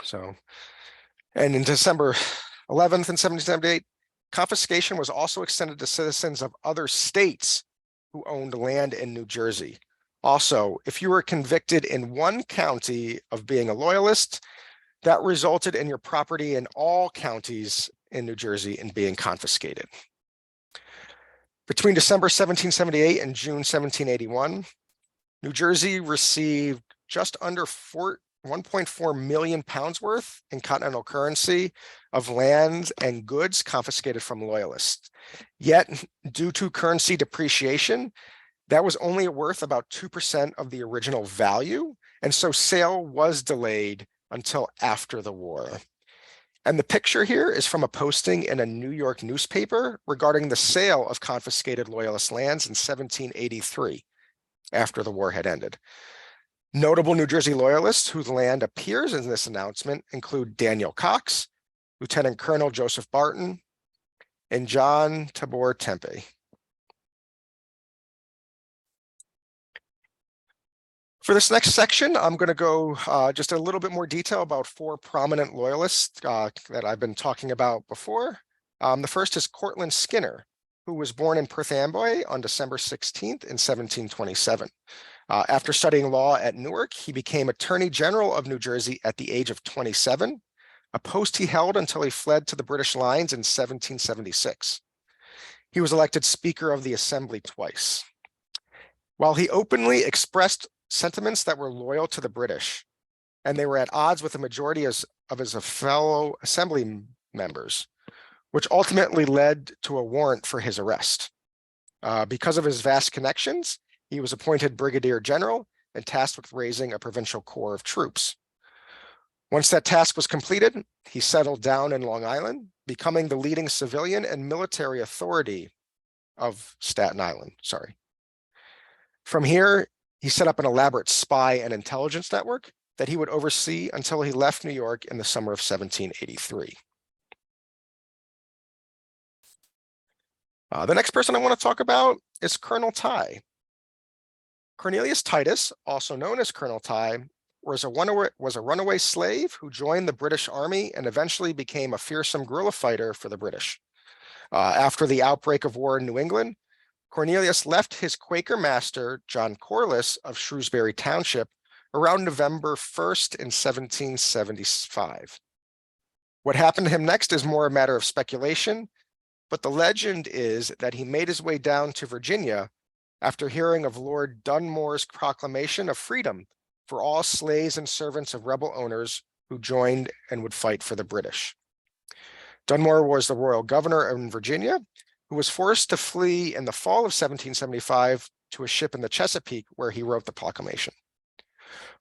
So, and in December 11th in 1778, confiscation was also extended to citizens of other states who owned land in New Jersey. Also, if you were convicted in one county of being a Loyalist, that resulted in your property in all counties in New Jersey and being confiscated. Between December 1778 and June 1781, New Jersey received just under 1.4 million pounds worth in continental currency of lands and goods confiscated from loyalists. Yet, due to currency depreciation, that was only worth about 2% of the original value, and so sale was delayed until after the war. And the picture here is from a posting in a New York newspaper regarding the sale of confiscated loyalist lands in 1783, after the war had ended. Notable New Jersey Loyalists whose land appears in this announcement include Daniel Cox, Lieutenant Colonel Joseph Barton, and John Tabor Tempe. For this next section, I'm going to go just a little bit more detail about 4 prominent loyalists that I've been talking about before. The first is Cortlandt Skinner, who was born in Perth Amboy on December 16th in 1727. After studying law at Newark, he became Attorney General of New Jersey at the age of 27, a post he held until he fled to the British lines in 1776. He was elected Speaker of the Assembly twice. While he openly expressed sentiments that were loyal to the British, and they were at odds with the majority of his fellow assembly members, which ultimately led to a warrant for his arrest. Because of his vast connections, he was appointed Brigadier General and tasked with raising a provincial corps of troops. Once that task was completed, he settled down in Long Island, becoming the leading civilian and military authority of Staten Island. From here, he set up an elaborate spy and intelligence network that he would oversee until he left New York in the summer of 1783. The next person I want to talk about is Colonel Ty. Cornelius Titus, also known as Colonel Ty, was a runaway slave who joined the British Army and eventually became a fearsome guerrilla fighter for the British. After the outbreak of war in New England, Cornelius left his Quaker master, John Corliss of Shrewsbury Township, around November 1st in 1775. What happened to him next is more a matter of speculation, but the legend is that he made his way down to Virginia after hearing of Lord Dunmore's proclamation of freedom for all slaves and servants of rebel owners who joined and would fight for the British. Dunmore was the royal governor in Virginia, who was forced to flee in the fall of 1775 to a ship in the Chesapeake, where he wrote the proclamation.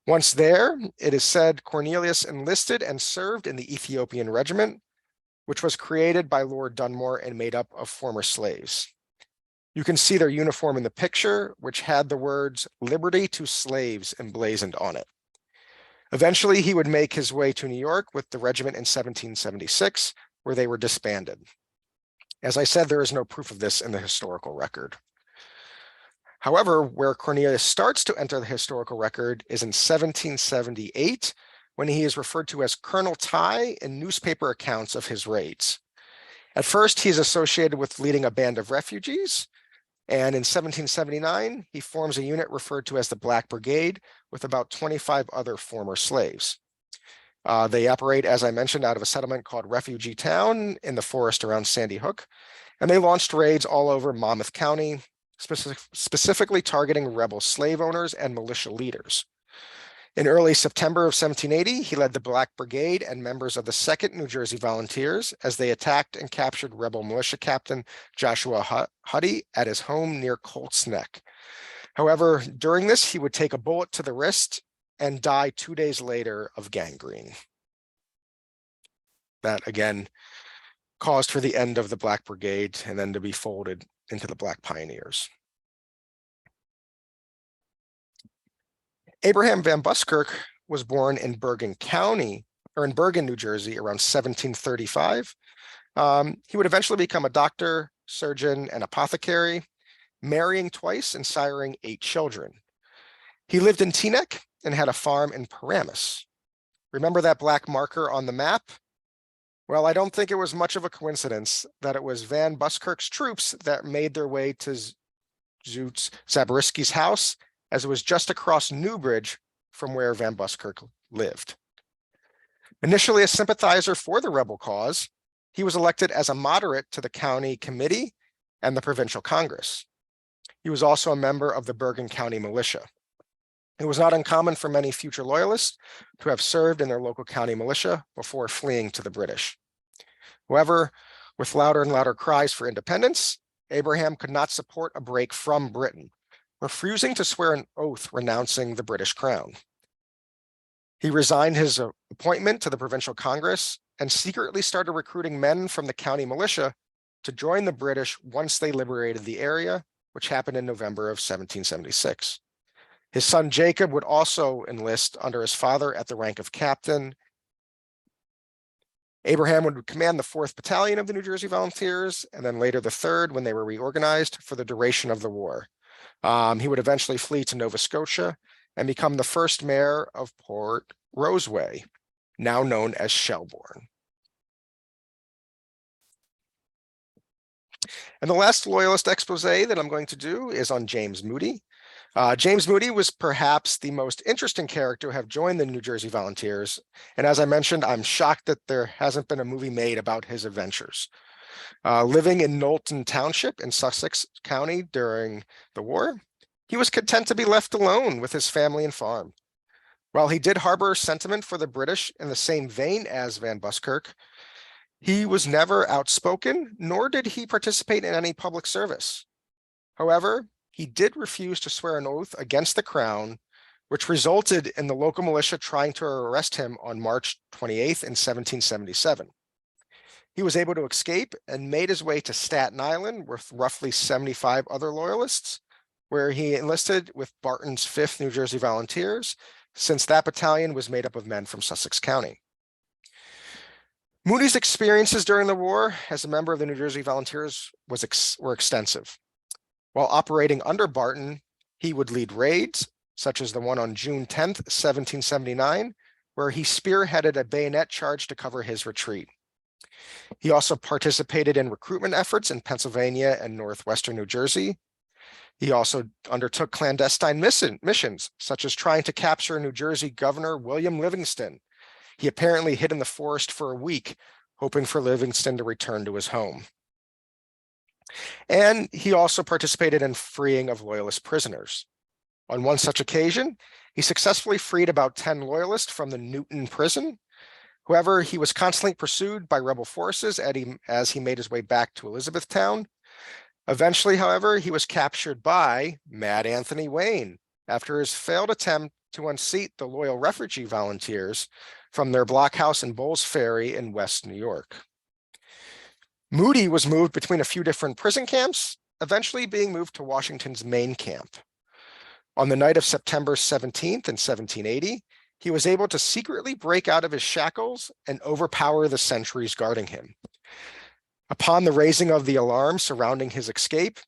Once there, it is said Cornelius enlisted and served in the Ethiopian Regiment, which was created by Lord Dunmore and made up of former slaves. You can see their uniform in the picture, which had the words "Liberty to Slaves" emblazoned on it. Eventually, he would make his way to New York with the regiment in 1776, where they were disbanded. As I said, there is no proof of this in the historical record. However, where Cornelius starts to enter the historical record is in 1778, when he is referred to as Colonel Ty in newspaper accounts of his raids. At first, he is associated with leading a band of refugees, and in 1779, he forms a unit referred to as the Black Brigade with about 25 other former slaves. They operate, as I mentioned, out of a settlement called Refugee Town in the forest around Sandy Hook, and they launched raids all over Monmouth County, specifically targeting rebel slave owners and militia leaders. In early September of 1780, he led the Black Brigade and members of the 2nd New Jersey Volunteers as they attacked and captured rebel militia captain Joshua Huddy at his home near Colt's Neck. However, during this, he would take a bullet to the wrist and die 2 days later of gangrene. That, again, caused for the end of the Black Brigade and then to be folded into the Black Pioneers. Abraham Van Buskirk was born in Bergen County, or in Bergen, New Jersey, around 1735. He would eventually become a doctor, surgeon, and apothecary, marrying twice and siring 8 children. He lived in Teaneck and had a farm in Paramus. Remember that black marker on the map? Well, I don't think it was much of a coincidence that it was Van Buskirk's troops that made their way to Zoots Zabrisky's house, as it was just across Newbridge from where Van Buskirk lived. Initially a sympathizer for the rebel cause, he was elected as a moderate to the county committee and the provincial Congress. He was also a member of the Bergen County militia. It was not uncommon for many future loyalists to have served in their local county militia before fleeing to the British. However, with louder and louder cries for independence, Abraham could not support a break from Britain, refusing to swear an oath renouncing the British crown. He resigned his appointment to the Provincial Congress and secretly started recruiting men from the county militia to join the British once they liberated the area, which happened in November of 1776. His son Jacob would also enlist under his father at the rank of captain. Abraham would command the 4th Battalion of the New Jersey Volunteers, and then later the 3rd when they were reorganized for the duration of the war. He would eventually flee to Nova Scotia and become the first mayor of Port Roseway, now known as Shelbourne. And the last Loyalist expose that I'm going to do is on James Moody. James Moody was perhaps the most interesting character to have joined the New Jersey Volunteers. And as I mentioned, I'm shocked that there hasn't been a movie made about his adventures. Living in Knowlton Township in Sussex County during the war, he was content to be left alone with his family and farm. While he did harbor sentiment for the British in the same vein as Van Buskirk, he was never outspoken, nor did he participate in any public service. However, he did refuse to swear an oath against the crown, which resulted in the local militia trying to arrest him on March 28th in 1777. He was able to escape and made his way to Staten Island with roughly 75 other Loyalists, where he enlisted with Barton's 5th New Jersey Volunteers, since that battalion was made up of men from Sussex County. Moody's experiences during the war as a member of the New Jersey Volunteers were extensive. While operating under Barton, he would lead raids, such as the one on June 10th, 1779, where he spearheaded a bayonet charge to cover his retreat. He also participated in recruitment efforts in Pennsylvania and northwestern New Jersey. He also undertook clandestine missions, such as trying to capture New Jersey Governor William Livingston. He apparently hid in the forest for a week, hoping for Livingston to return to his home. And he also participated in freeing of Loyalist prisoners. On one such occasion, he successfully freed about 10 Loyalists from the Newton prison. However, he was constantly pursued by rebel forces as he made his way back to Elizabethtown. Eventually, however, he was captured by Mad Anthony Wayne after his failed attempt to unseat the loyal refugee volunteers from their blockhouse in Bowles Ferry in West New York. Moody was moved between a few different prison camps, eventually being moved to Washington's main camp. On the night of September 17th in 1780, he was able to secretly break out of his shackles and overpower the sentries guarding him. Upon the raising of the alarm surrounding his escape,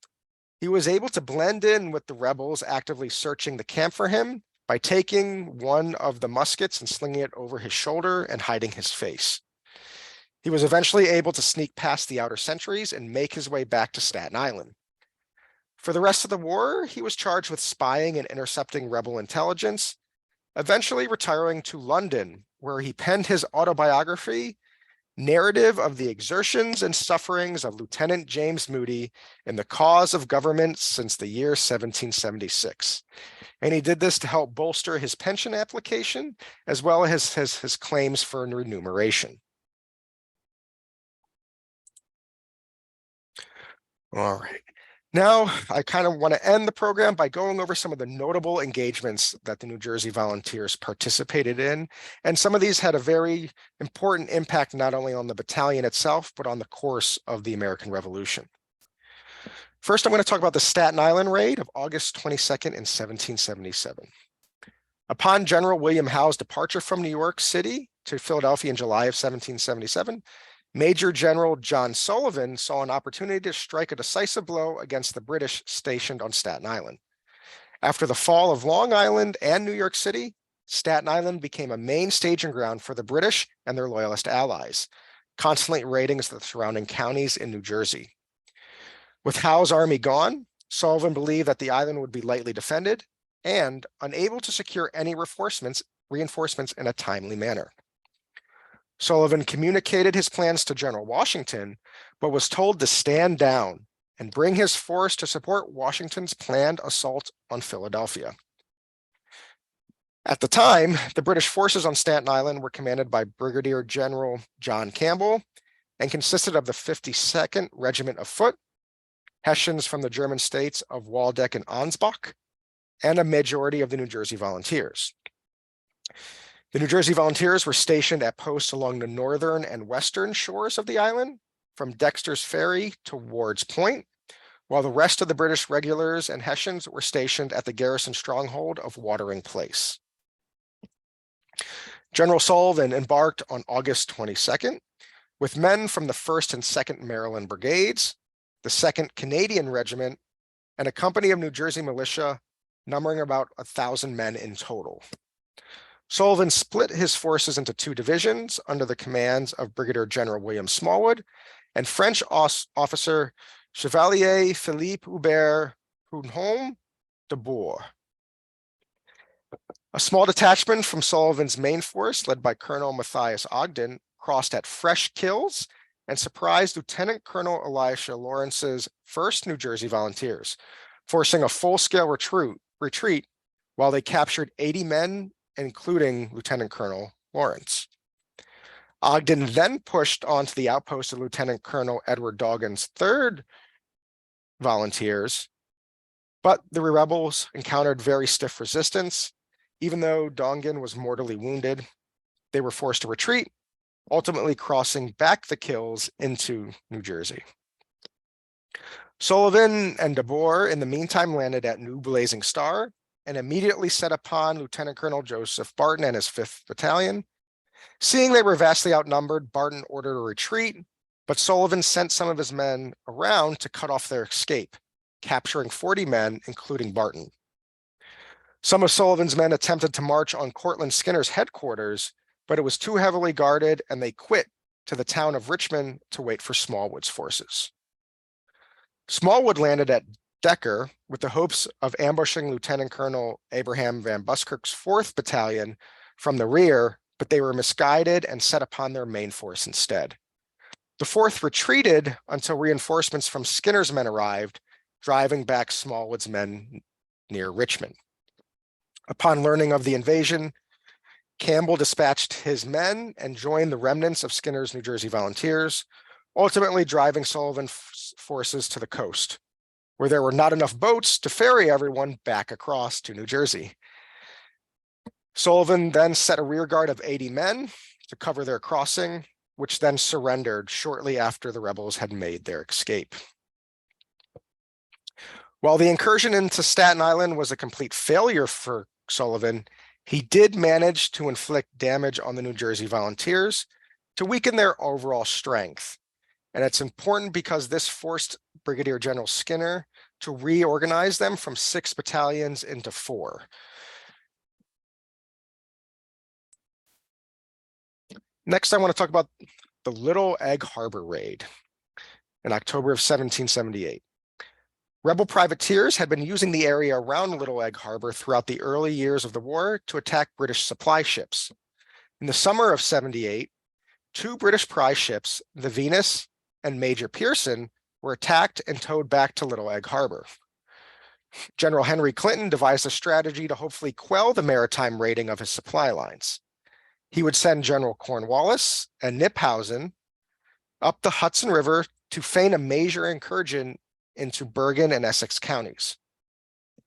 he was able to blend in with the rebels actively searching the camp for him by taking one of the muskets and slinging it over his shoulder and hiding his face. He was eventually able to sneak past the outer sentries and make his way back to Staten Island. For the rest of the war, he was charged with spying and intercepting rebel intelligence, eventually retiring to London, where he penned his autobiography, Narrative of the Exertions and Sufferings of Lieutenant James Moody in the Cause of Government since the year 1776. And he did this to help bolster his pension application, as well as his claims for remuneration. All right. Now, I kind of want to end the program by going over some of the notable engagements that the New Jersey Volunteers participated in. And some of these had a very important impact, not only on the battalion itself, but on the course of the American Revolution. First, I'm going to talk about the Staten Island raid of August 22nd in 1777. Upon General William Howe's departure from New York City to Philadelphia in July of 1777, Major General John Sullivan saw an opportunity to strike a decisive blow against the British stationed on Staten Island. After the fall of Long Island and New York City, Staten Island became a main staging ground for the British and their Loyalist allies, constantly raiding the surrounding counties in New Jersey. With Howe's army gone, Sullivan believed that the island would be lightly defended and unable to secure any reinforcements in a timely manner. Sullivan communicated his plans to General Washington, but was told to stand down and bring his force to support Washington's planned assault on Philadelphia. At the time, the British forces on Staten Island were commanded by Brigadier General John Campbell and consisted of the 52nd Regiment of Foot, Hessians from the German states of Waldeck and Ansbach, and a majority of the New Jersey Volunteers. The New Jersey Volunteers were stationed at posts along the northern and western shores of the island, from Dexter's Ferry to Ward's Point, while the rest of the British regulars and Hessians were stationed at the garrison stronghold of Watering Place. General Sullivan embarked on August 22nd with men from the 1st and 2nd Maryland Brigades, the 2nd Canadian Regiment, and a company of New Jersey militia numbering about 1,000 men in total. Sullivan split his forces into 2 divisions under the commands of Brigadier General William Smallwood and French officer Chevalier Philippe Hubert Prudhomme de Bourg. A small detachment from Sullivan's main force, led by Colonel Matthias Ogden, crossed at Fresh Kills and surprised Lieutenant Colonel Elisha Lawrence's 1st New Jersey Volunteers, forcing a full-scale retreat while they captured 80 men, including Lieutenant Colonel Lawrence. Ogden then pushed onto the outpost of Lieutenant Colonel Edward Doggin's 3rd Volunteers, but the rebels encountered very stiff resistance. Even though Dongan was mortally wounded, they were forced to retreat, ultimately crossing back the Kills into New Jersey. Sullivan and de Boer, in the meantime, landed at New Blazing Star and immediately set upon Lieutenant Colonel Joseph Barton and his 5th Battalion. Seeing they were vastly outnumbered, Barton ordered a retreat, but Sullivan sent some of his men around to cut off their escape, capturing 40 men, including Barton. Some of Sullivan's men attempted to march on Cortlandt Skinner's headquarters, but it was too heavily guarded and they quit to the town of Richmond to wait for Smallwood's forces. Smallwood landed at Decker with the hopes of ambushing Lieutenant Colonel Abraham Van Buskirk's 4th Battalion from the rear, but they were misguided and set upon their main force instead. The 4th retreated until reinforcements from Skinner's men arrived, driving back Smallwood's men near Richmond. Upon learning of the invasion, Campbell dispatched his men and joined the remnants of Skinner's New Jersey Volunteers, ultimately driving Sullivan's forces to the coast, where there were not enough boats to ferry everyone back across to New Jersey. Sullivan then set a rearguard of 80 men to cover their crossing, which then surrendered shortly after the rebels had made their escape. While the incursion into Staten Island was a complete failure for Sullivan, he did manage to inflict damage on the New Jersey Volunteers to weaken their overall strength. And it's important because this forced Brigadier General Skinner to reorganize them from 6 battalions into 4. Next, I want to talk about the Little Egg Harbor raid in October of 1778. Rebel privateers had been using the area around Little Egg Harbor throughout the early years of the war to attack British supply ships. In the summer of 78, 2 British prize ships, the Venus and Major Pearson, were attacked and towed back to Little Egg Harbor. General Henry Clinton devised a strategy to hopefully quell the maritime raiding of his supply lines. He would send General Cornwallis and Kniphausen up the Hudson River to feign a major incursion into Bergen and Essex counties.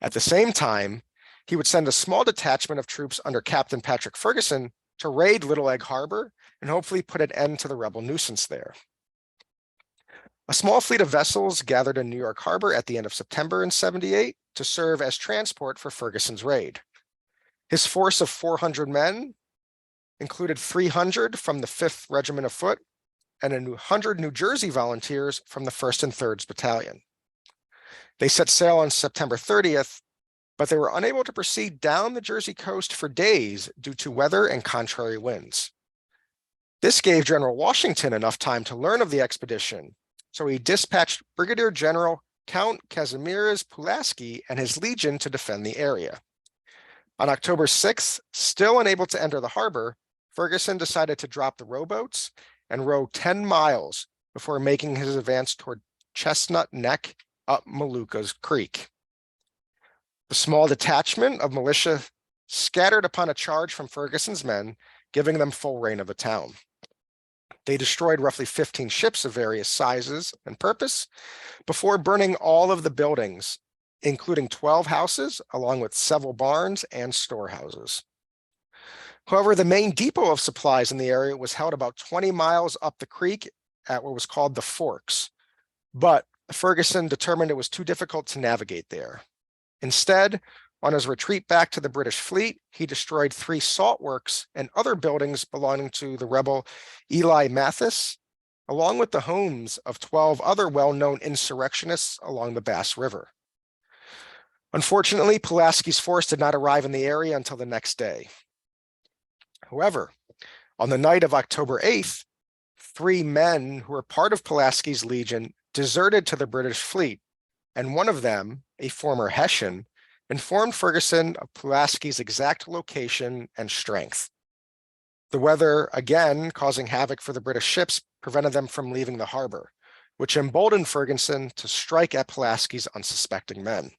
At the same time, he would send a small detachment of troops under Captain Patrick Ferguson to raid Little Egg Harbor and hopefully put an end to the rebel nuisance there. A small fleet of vessels gathered in New York Harbor at the end of September in 78 to serve as transport for Ferguson's raid. His force of 400 men included 300 from the 5th Regiment of Foot and 100 New Jersey Volunteers from the 1st and 3rd Battalion. They set sail on September 30th, but they were unable to proceed down the Jersey coast for days due to weather and contrary winds. This gave General Washington enough time to learn of the expedition, so he dispatched Brigadier General Count Kazimierz Pulaski and his legion to defend the area. On October 6th, still unable to enter the harbor, Ferguson decided to drop the rowboats and row 10 miles before making his advance toward Chestnut Neck up Maluka's Creek. The small detachment of militia scattered upon a charge from Ferguson's men, giving them full reign of the town. They destroyed roughly 15 ships of various sizes and purpose before burning all of the buildings, including 12 houses, along with several barns and storehouses. However, the main depot of supplies in the area was held about 20 miles up the creek at what was called the Forks, but Ferguson determined it was too difficult to navigate there. Instead, on his retreat back to the British fleet, he destroyed 3 salt works and other buildings belonging to the rebel Eli Mathis, along with the homes of 12 other well-known insurrectionists along the Bass River. Unfortunately, Pulaski's force did not arrive in the area until the next day. However, on the night of October 8th, 3 men who were part of Pulaski's legion deserted to the British fleet, and one of them, a former Hessian, informed Ferguson of Pulaski's exact location and strength. The weather, again causing havoc for the British ships, prevented them from leaving the harbor, which emboldened Ferguson to strike at Pulaski's unsuspecting men.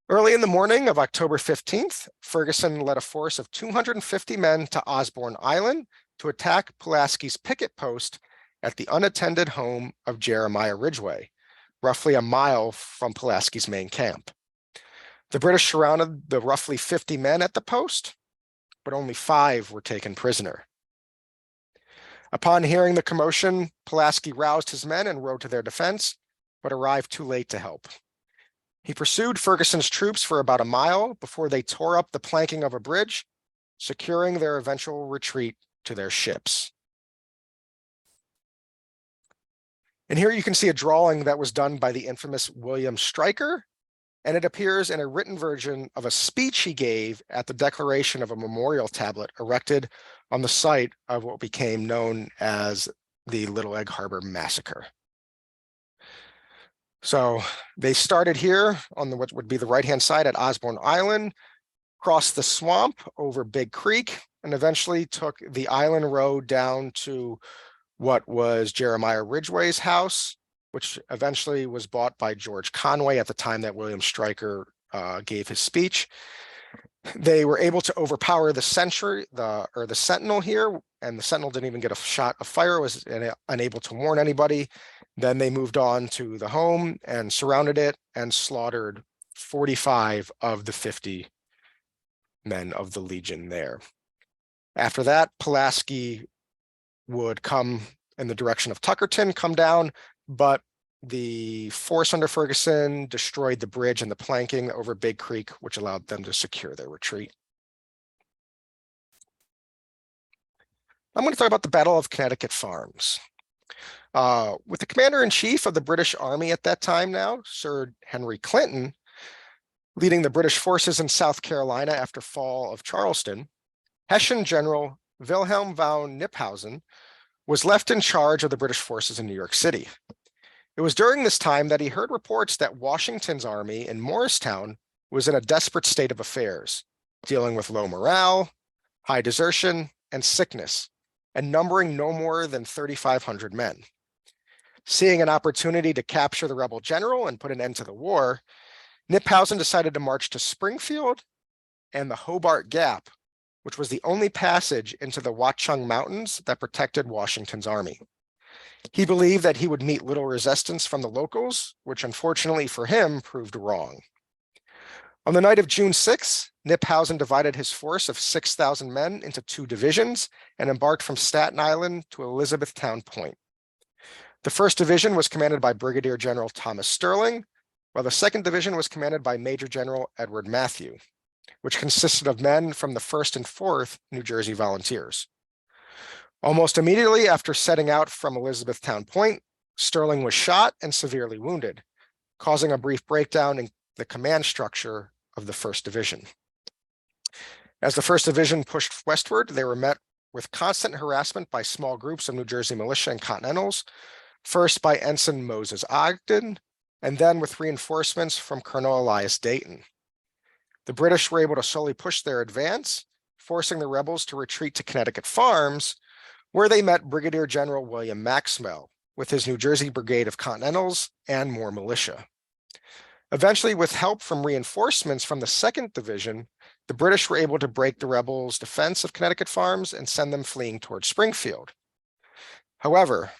Early in the morning of October 15th, Ferguson led a force of 250 men to Osborne Island to attack Pulaski's picket post at the unattended home of Jeremiah Ridgway, roughly a mile from Pulaski's main camp. The British surrounded the roughly 50 men at the post, but only 5 were taken prisoner. Upon hearing the commotion, Pulaski roused his men and rode to their defense, but arrived too late to help. He pursued Ferguson's troops for about a mile before they tore up the planking of a bridge, securing their eventual retreat to their ships. And here you can see a drawing that was done by the infamous William Stryker, and it appears in a written version of a speech he gave at the declaration of a memorial tablet erected on the site of what became known as the Little Egg Harbor Massacre. So they started here on what would be the right-hand side at Osborne Island, crossed the swamp over Big Creek, and eventually took the island road down to what was Jeremiah Ridgway's house, which eventually was bought by George Conway at the time that William Stryker gave his speech. They were able to overpower the sentinel here, and the sentinel didn't even get a shot of fire, was unable to warn anybody. Then they moved on to the home and surrounded it and slaughtered 45 of the 50 men of the Legion there. After that, Pulaski would come in the direction of Tuckerton, come down, but the force under Ferguson destroyed the bridge and the planking over Big Creek, which allowed them to secure their retreat. I'm going to talk about the Battle of Connecticut Farms. With the commander-in-chief of the British Army at that time now, Sir Henry Clinton, leading the British forces in South Carolina after fall of Charleston, Hessian General Wilhelm von Knyphausen was left in charge of the British forces in New York City. It was during this time that he heard reports that Washington's army in Morristown was in a desperate state of affairs, dealing with low morale, high desertion, and sickness, and numbering no more than 3,500 men. Seeing an opportunity to capture the rebel general and put an end to the war, Knyphausen decided to march to Springfield and the Hobart Gap, which was the only passage into the Watchung Mountains that protected Washington's army. He believed that he would meet little resistance from the locals, which unfortunately for him proved wrong. On the night of June 6, Knyphausen divided his force of 6,000 men into 2 divisions and embarked from Staten Island to Elizabethtown Point. The 1st Division was commanded by Brigadier General Thomas Sterling, while the 2nd Division was commanded by Major General Edward Matthew, which consisted of men from the 1st and 4th New Jersey Volunteers. Almost immediately after setting out from Elizabethtown Point, Sterling was shot and severely wounded, causing a brief breakdown in the command structure of the 1st Division. As the 1st Division pushed westward, they were met with constant harassment by small groups of New Jersey militia and Continentals, first by Ensign Moses Ogden, and then with reinforcements from Colonel Elias Dayton. The British were able to slowly push their advance, forcing the rebels to retreat to Connecticut Farms, where they met Brigadier General William Maxwell with his New Jersey Brigade of Continentals and more militia. Eventually, with help from reinforcements from the 2nd Division, the British were able to break the rebels' defense of Connecticut Farms and send them fleeing towards Springfield. However,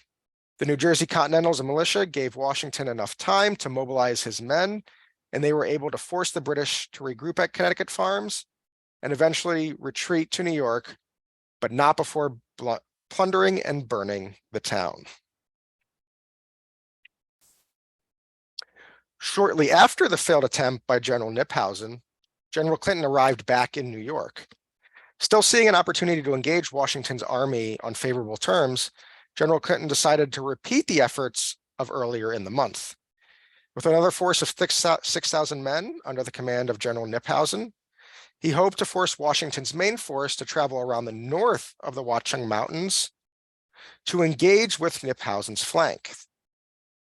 the New Jersey Continentals and militia gave Washington enough time to mobilize his men, and they were able to force the British to regroup at Connecticut Farms and eventually retreat to New York, but not before plundering and burning the town. Shortly after the failed attempt by General Knyphausen, General Clinton arrived back in New York. Still seeing an opportunity to engage Washington's army on favorable terms, General Clinton decided to repeat the efforts of earlier in the month. With another force of 6,000 men under the command of General Knyphausen, he hoped to force Washington's main force to travel around the north of the Watchung Mountains to engage with Knyphausen's flank.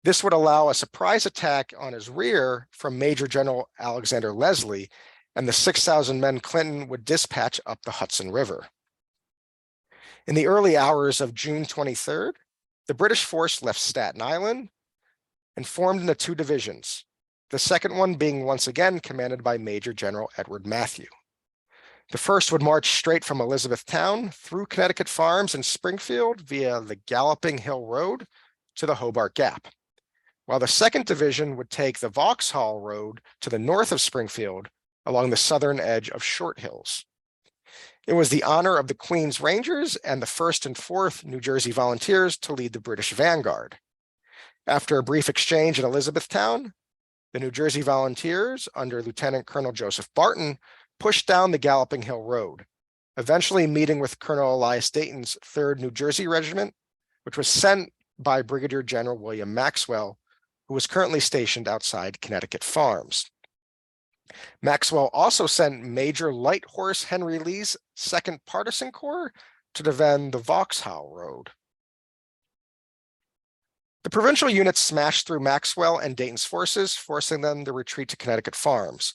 This would allow a surprise attack on his rear from Major General Alexander Leslie and the 6,000 men Clinton would dispatch up the Hudson River. In the early hours of June 23rd, the British force left Staten Island and formed into 2 divisions, the second one being once again commanded by Major General Edward Matthew. The first would march straight from Elizabethtown through Connecticut Farms and Springfield via the Galloping Hill Road to the Hobart Gap, while the 2nd Division would take the Vauxhall Road to the north of Springfield along the southern edge of Short Hills. It was the honor of the Queen's Rangers and the 1st and 4th New Jersey Volunteers to lead the British vanguard. After a brief exchange at Elizabethtown, the New Jersey Volunteers, under Lieutenant Colonel Joseph Barton, pushed down the Galloping Hill Road, eventually meeting with Colonel Elias Dayton's 3rd New Jersey Regiment, which was sent by Brigadier General William Maxwell, who was currently stationed outside Connecticut Farms. Maxwell also sent Major Light Horse Henry Lee's 2nd Partisan Corps to defend the Vauxhall Road. The provincial units smashed through Maxwell and Dayton's forces, forcing them to retreat to Connecticut Farms,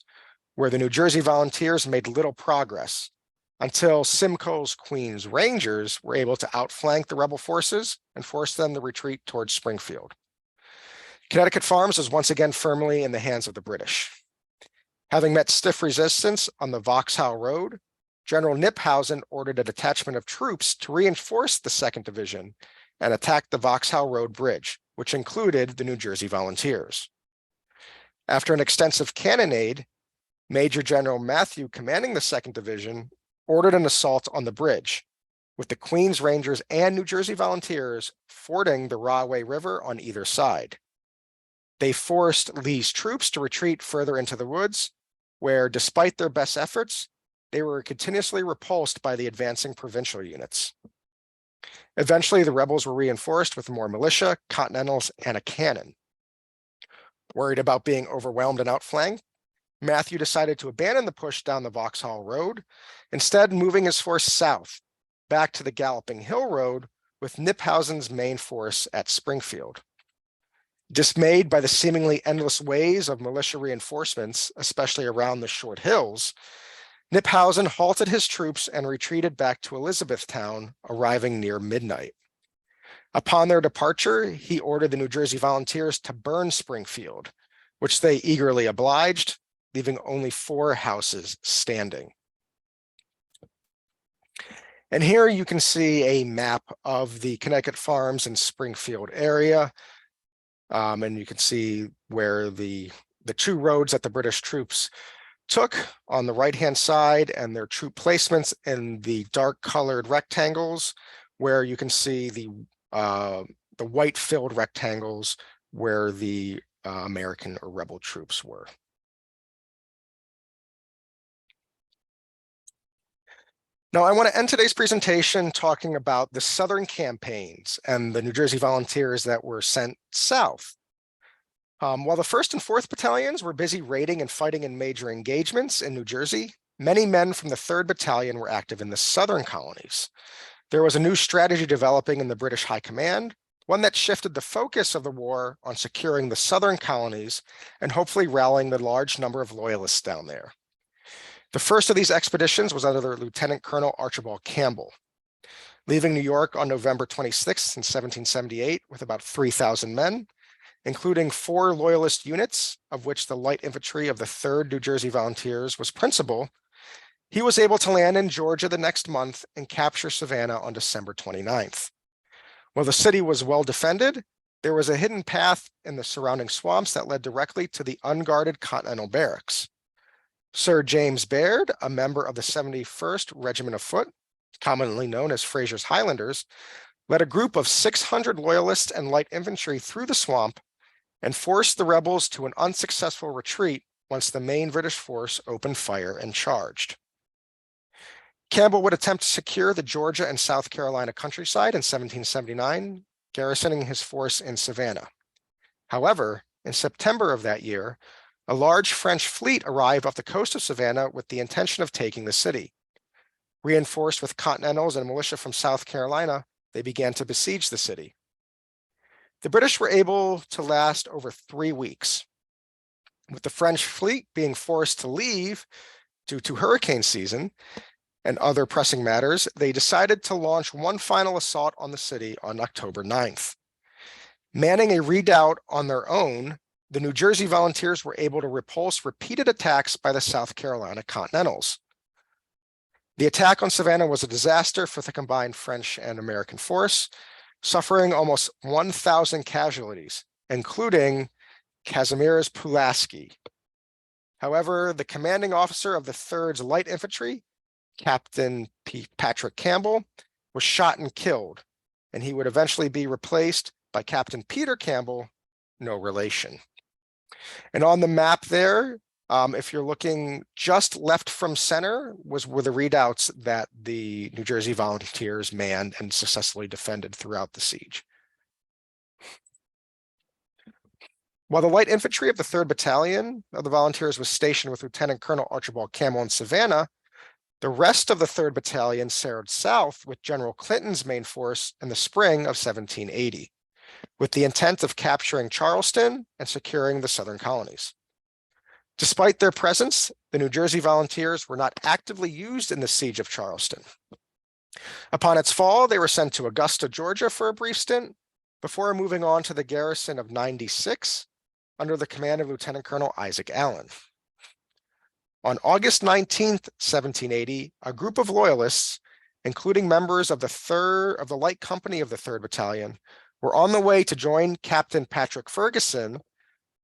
where the New Jersey Volunteers made little progress until Simcoe's Queen's Rangers were able to outflank the rebel forces and force them to retreat towards Springfield. Connecticut Farms was once again firmly in the hands of the British. Having met stiff resistance on the Vauxhall Road, General Knyphausen ordered a detachment of troops to reinforce the 2nd Division and attack the Vauxhall Road Bridge, which included the New Jersey Volunteers. After an extensive cannonade, Major General Matthew, commanding the 2nd Division, ordered an assault on the bridge, with the Queen's Rangers and New Jersey Volunteers fording the Rahway River on either side. They forced Lee's troops to retreat further into the woods, where, despite their best efforts, they were continuously repulsed by the advancing provincial units. Eventually, the rebels were reinforced with more militia, Continentals, and a cannon. Worried about being overwhelmed and outflanked, Matthew decided to abandon the push down the Vauxhall Road, instead moving his force south, back to the Galloping Hill Road with Knyphausen's main force at Springfield. Dismayed by the seemingly endless ways of militia reinforcements, especially around the Short Hills, Knyphausen halted his troops and retreated back to Elizabethtown, arriving near midnight. Upon their departure, he ordered the New Jersey Volunteers to burn Springfield, which they eagerly obliged, leaving only 4 houses standing. And here you can see a map of the Connecticut Farms and Springfield area. And you can see where the 2 roads that the British troops took on the right-hand side and their troop placements in the dark colored rectangles, where you can see the white filled rectangles where the American or rebel troops were. Now, I want to end today's presentation talking about the Southern campaigns and the New Jersey Volunteers that were sent south. While the 1st and 4th Battalions were busy raiding and fighting in major engagements in New Jersey, many men from the 3rd Battalion were active in the Southern Colonies. There was a new strategy developing in the British High Command, one that shifted the focus of the war on securing the Southern Colonies and hopefully rallying the large number of loyalists down there. The first of these expeditions was under Lieutenant Colonel Archibald Campbell. Leaving New York on November 26th in 1778 with about 3,000 men, including 4 Loyalist units, of which the light infantry of the 3rd New Jersey Volunteers was principal, he was able to land in Georgia the next month and capture Savannah on December 29th. While the city was well defended, there was a hidden path in the surrounding swamps that led directly to the unguarded Continental barracks. Sir James Baird, a member of the 71st Regiment of Foot, commonly known as Fraser's Highlanders, led a group of 600 Loyalists and light infantry through the swamp and forced the rebels to an unsuccessful retreat once the main British force opened fire and charged. Campbell would attempt to secure the Georgia and South Carolina countryside in 1779, garrisoning his force in Savannah. However, in September of that year, a large French fleet arrived off the coast of Savannah with the intention of taking the city. Reinforced with Continentals and militia from South Carolina, they began to besiege the city. The British were able to last over 3 weeks. With the French fleet being forced to leave due to hurricane season and other pressing matters, they decided to launch one final assault on the city on October 9th. Manning a redoubt on their own, the New Jersey Volunteers were able to repulse repeated attacks by the South Carolina Continentals. The attack on Savannah was a disaster for the combined French and American force, suffering almost 1,000 casualties, including Kazimierz Pulaski. However, the commanding officer of the 3rd's Light Infantry, Captain Patrick Campbell, was shot and killed, and he would eventually be replaced by Captain Peter Campbell, no relation. And on the map there, if you're looking just left from center, were the redoubts that the New Jersey Volunteers manned and successfully defended throughout the siege. While the light infantry of the 3rd Battalion of the Volunteers was stationed with Lieutenant Colonel Archibald Campbell in Savannah, the rest of the 3rd Battalion sailed south with General Clinton's main force in the spring of 1780, with the intent of capturing Charleston and securing the Southern Colonies. Despite their presence, the New Jersey Volunteers were not actively used in the siege of Charleston. Upon its fall, they were sent to Augusta, Georgia for a brief stint, before moving on to the garrison of 96 under the command of Lieutenant Colonel Isaac Allen. On August 19th, 1780, a group of Loyalists, including members of the Light Company of the 3rd Battalion, were on the way to join Captain Patrick Ferguson,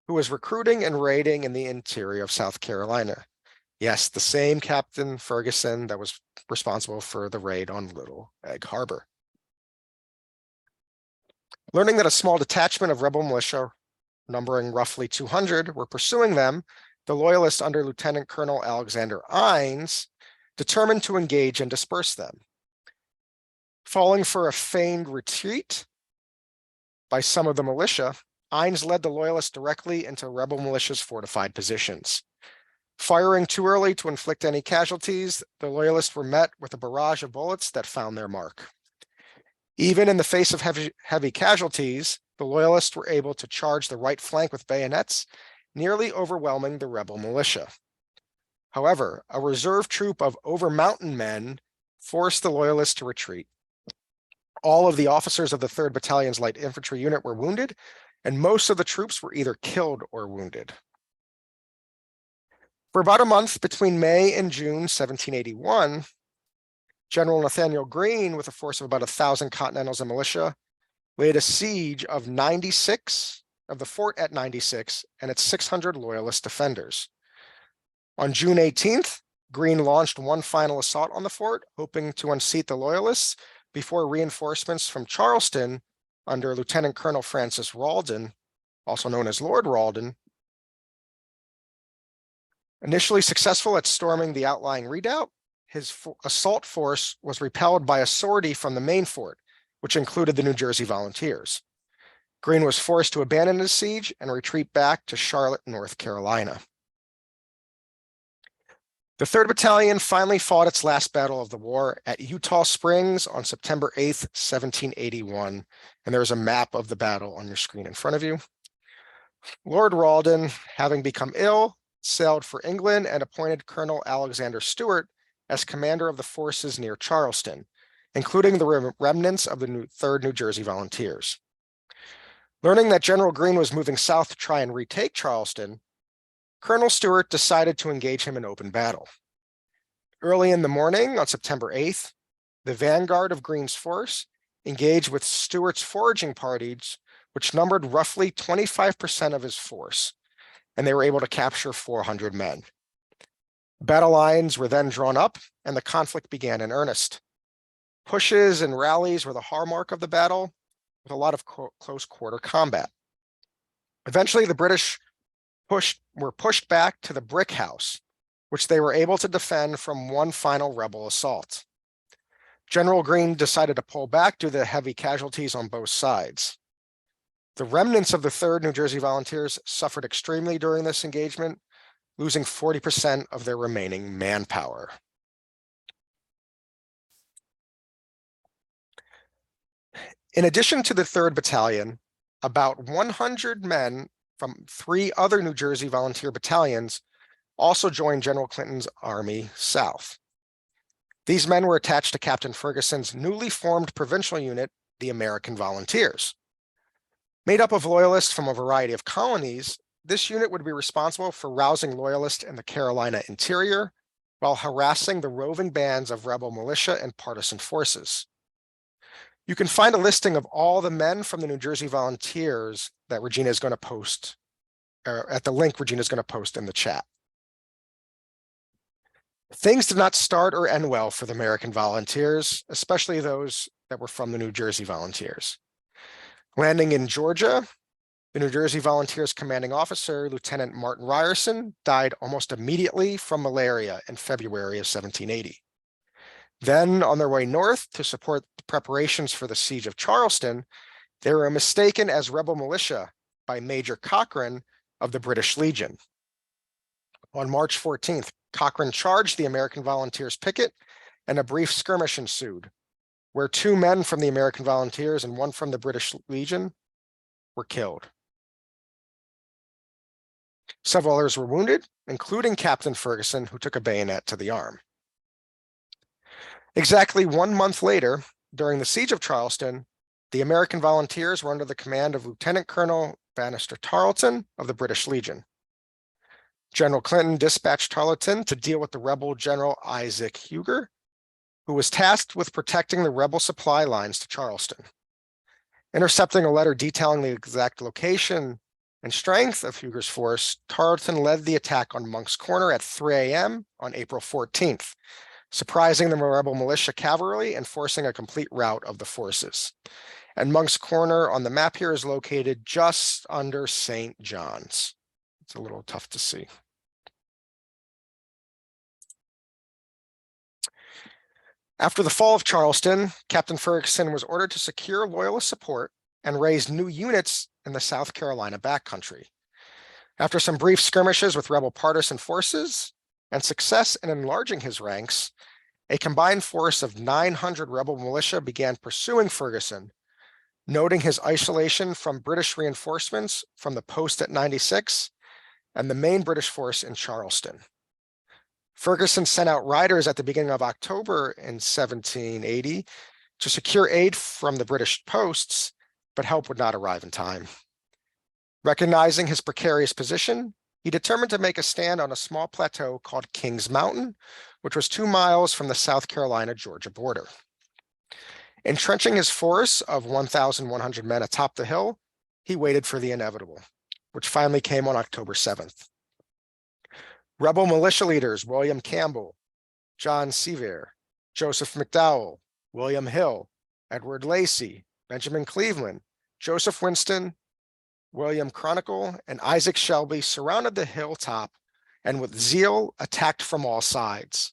who was recruiting and raiding in the interior of South Carolina. Yes, the same Captain Ferguson that was responsible for the raid on Little Egg Harbor. Learning that a small detachment of rebel militia, numbering roughly 200, were pursuing them, the Loyalists under Lieutenant Colonel Alexander Innes determined to engage and disperse them. Falling for a feigned retreat by some of the militia, Innes led the Loyalists directly into rebel militia's fortified positions. Firing too early to inflict any casualties, the Loyalists were met with a barrage of bullets that found their mark. Even in the face of heavy casualties, the Loyalists were able to charge the right flank with bayonets, nearly overwhelming the rebel militia. However, a reserve troop of over-mountain men forced the Loyalists to retreat. All of the officers of the 3rd Battalion's light infantry unit were wounded, and most of the troops were either killed or wounded. For about a month between May and June 1781, General Nathaniel Greene, with a force of about 1,000 Continentals and militia, laid a siege of the fort at 96 and its 600 Loyalist defenders. On June 18th, Greene launched one final assault on the fort, hoping to unseat the Loyalists before reinforcements from Charleston under Lieutenant Colonel Francis Rawdon, also known as Lord Rawdon, initially successful at storming the outlying redoubt, his assault force was repelled by a sortie from the main fort, which included the New Jersey Volunteers. Greene was forced to abandon his siege and retreat back to Charlotte, North Carolina. The 3rd Battalion finally fought its last battle of the war at Eutaw Springs on September 8th, 1781, and there's a map of the battle on your screen in front of you. Lord Rawdon, having become ill, sailed for England and appointed Colonel Alexander Stewart as commander of the forces near Charleston, including the remnants of the 3rd New Jersey Volunteers. Learning that General Greene was moving south to try and retake Charleston, Colonel Stewart decided to engage him in open battle. Early in the morning on September 8th, the vanguard of Greene's force engaged with Stewart's foraging parties, which numbered roughly 25% of his force, and they were able to capture 400 men. Battle lines were then drawn up, and the conflict began in earnest. Pushes and rallies were the hallmark of the battle, with a lot of close quarter combat. Eventually, the British were pushed back to the brick house, which they were able to defend from one final rebel assault. General Greene decided to pull back due to the heavy casualties on both sides. The remnants of the 3rd New Jersey Volunteers suffered extremely during this engagement, losing 40% of their remaining manpower. In addition to the 3rd Battalion, about 100 men from 3 other New Jersey volunteer battalions also joined General Clinton's Army South. These men were attached to Captain Ferguson's newly formed provincial unit, the American Volunteers. Made up of loyalists from a variety of colonies, this unit would be responsible for rousing loyalists in the Carolina interior while harassing the roving bands of rebel militia and partisan forces. You can find a listing of all the men from the New Jersey Volunteers that Regina is going to post, or at the link Regina is going to post in the chat. Things did not start or end well for the American Volunteers, especially those that were from the New Jersey Volunteers. Landing in Georgia, the New Jersey Volunteers commanding officer, Lieutenant Martin Ryerson, died almost immediately from malaria in February of 1780. Then, on their way north to support the preparations for the siege of Charleston, they were mistaken as rebel militia by Major Cochrane of the British Legion. On March 14th, Cochrane charged the American Volunteers picket, and a brief skirmish ensued, where 2 men from the American Volunteers and 1 from the British Legion were killed. Several others were wounded, including Captain Ferguson, who took a bayonet to the arm. Exactly 1 month later, during the siege of Charleston, the American Volunteers were under the command of Lieutenant Colonel Bannister Tarleton of the British Legion. General Clinton dispatched Tarleton to deal with the rebel General Isaac Huger, who was tasked with protecting the rebel supply lines to Charleston. Intercepting a letter detailing the exact location and strength of Huger's force, Tarleton led the attack on Monk's Corner at 3 a.m. on April 14th, surprising the rebel militia cavalry and forcing a complete rout of the forces. And Monk's Corner on the map here is located just under St. John's. It's a little tough to see. After the fall of Charleston, Captain Ferguson was ordered to secure Loyalist support and raise new units in the South Carolina backcountry. After some brief skirmishes with rebel partisan forces and success in enlarging his ranks, a combined force of 900 rebel militia began pursuing Ferguson, noting his isolation from British reinforcements from the post at 96 and the main British force in Charleston. Ferguson sent out riders at the beginning of October in 1780 to secure aid from the British posts, but help would not arrive in time. Recognizing his precarious position, he determined to make a stand on a small plateau called Kings Mountain, which was 2 miles from the South Carolina-Georgia border. Entrenching his force of 1,100 men atop the hill, he waited for the inevitable, which finally came on October 7th. Rebel militia leaders William Campbell, John Sevier, Joseph McDowell, William Hill, Edward Lacey, Benjamin Cleveland, Joseph Winston, William Chronicle, and Isaac Shelby surrounded the hilltop and with zeal attacked from all sides.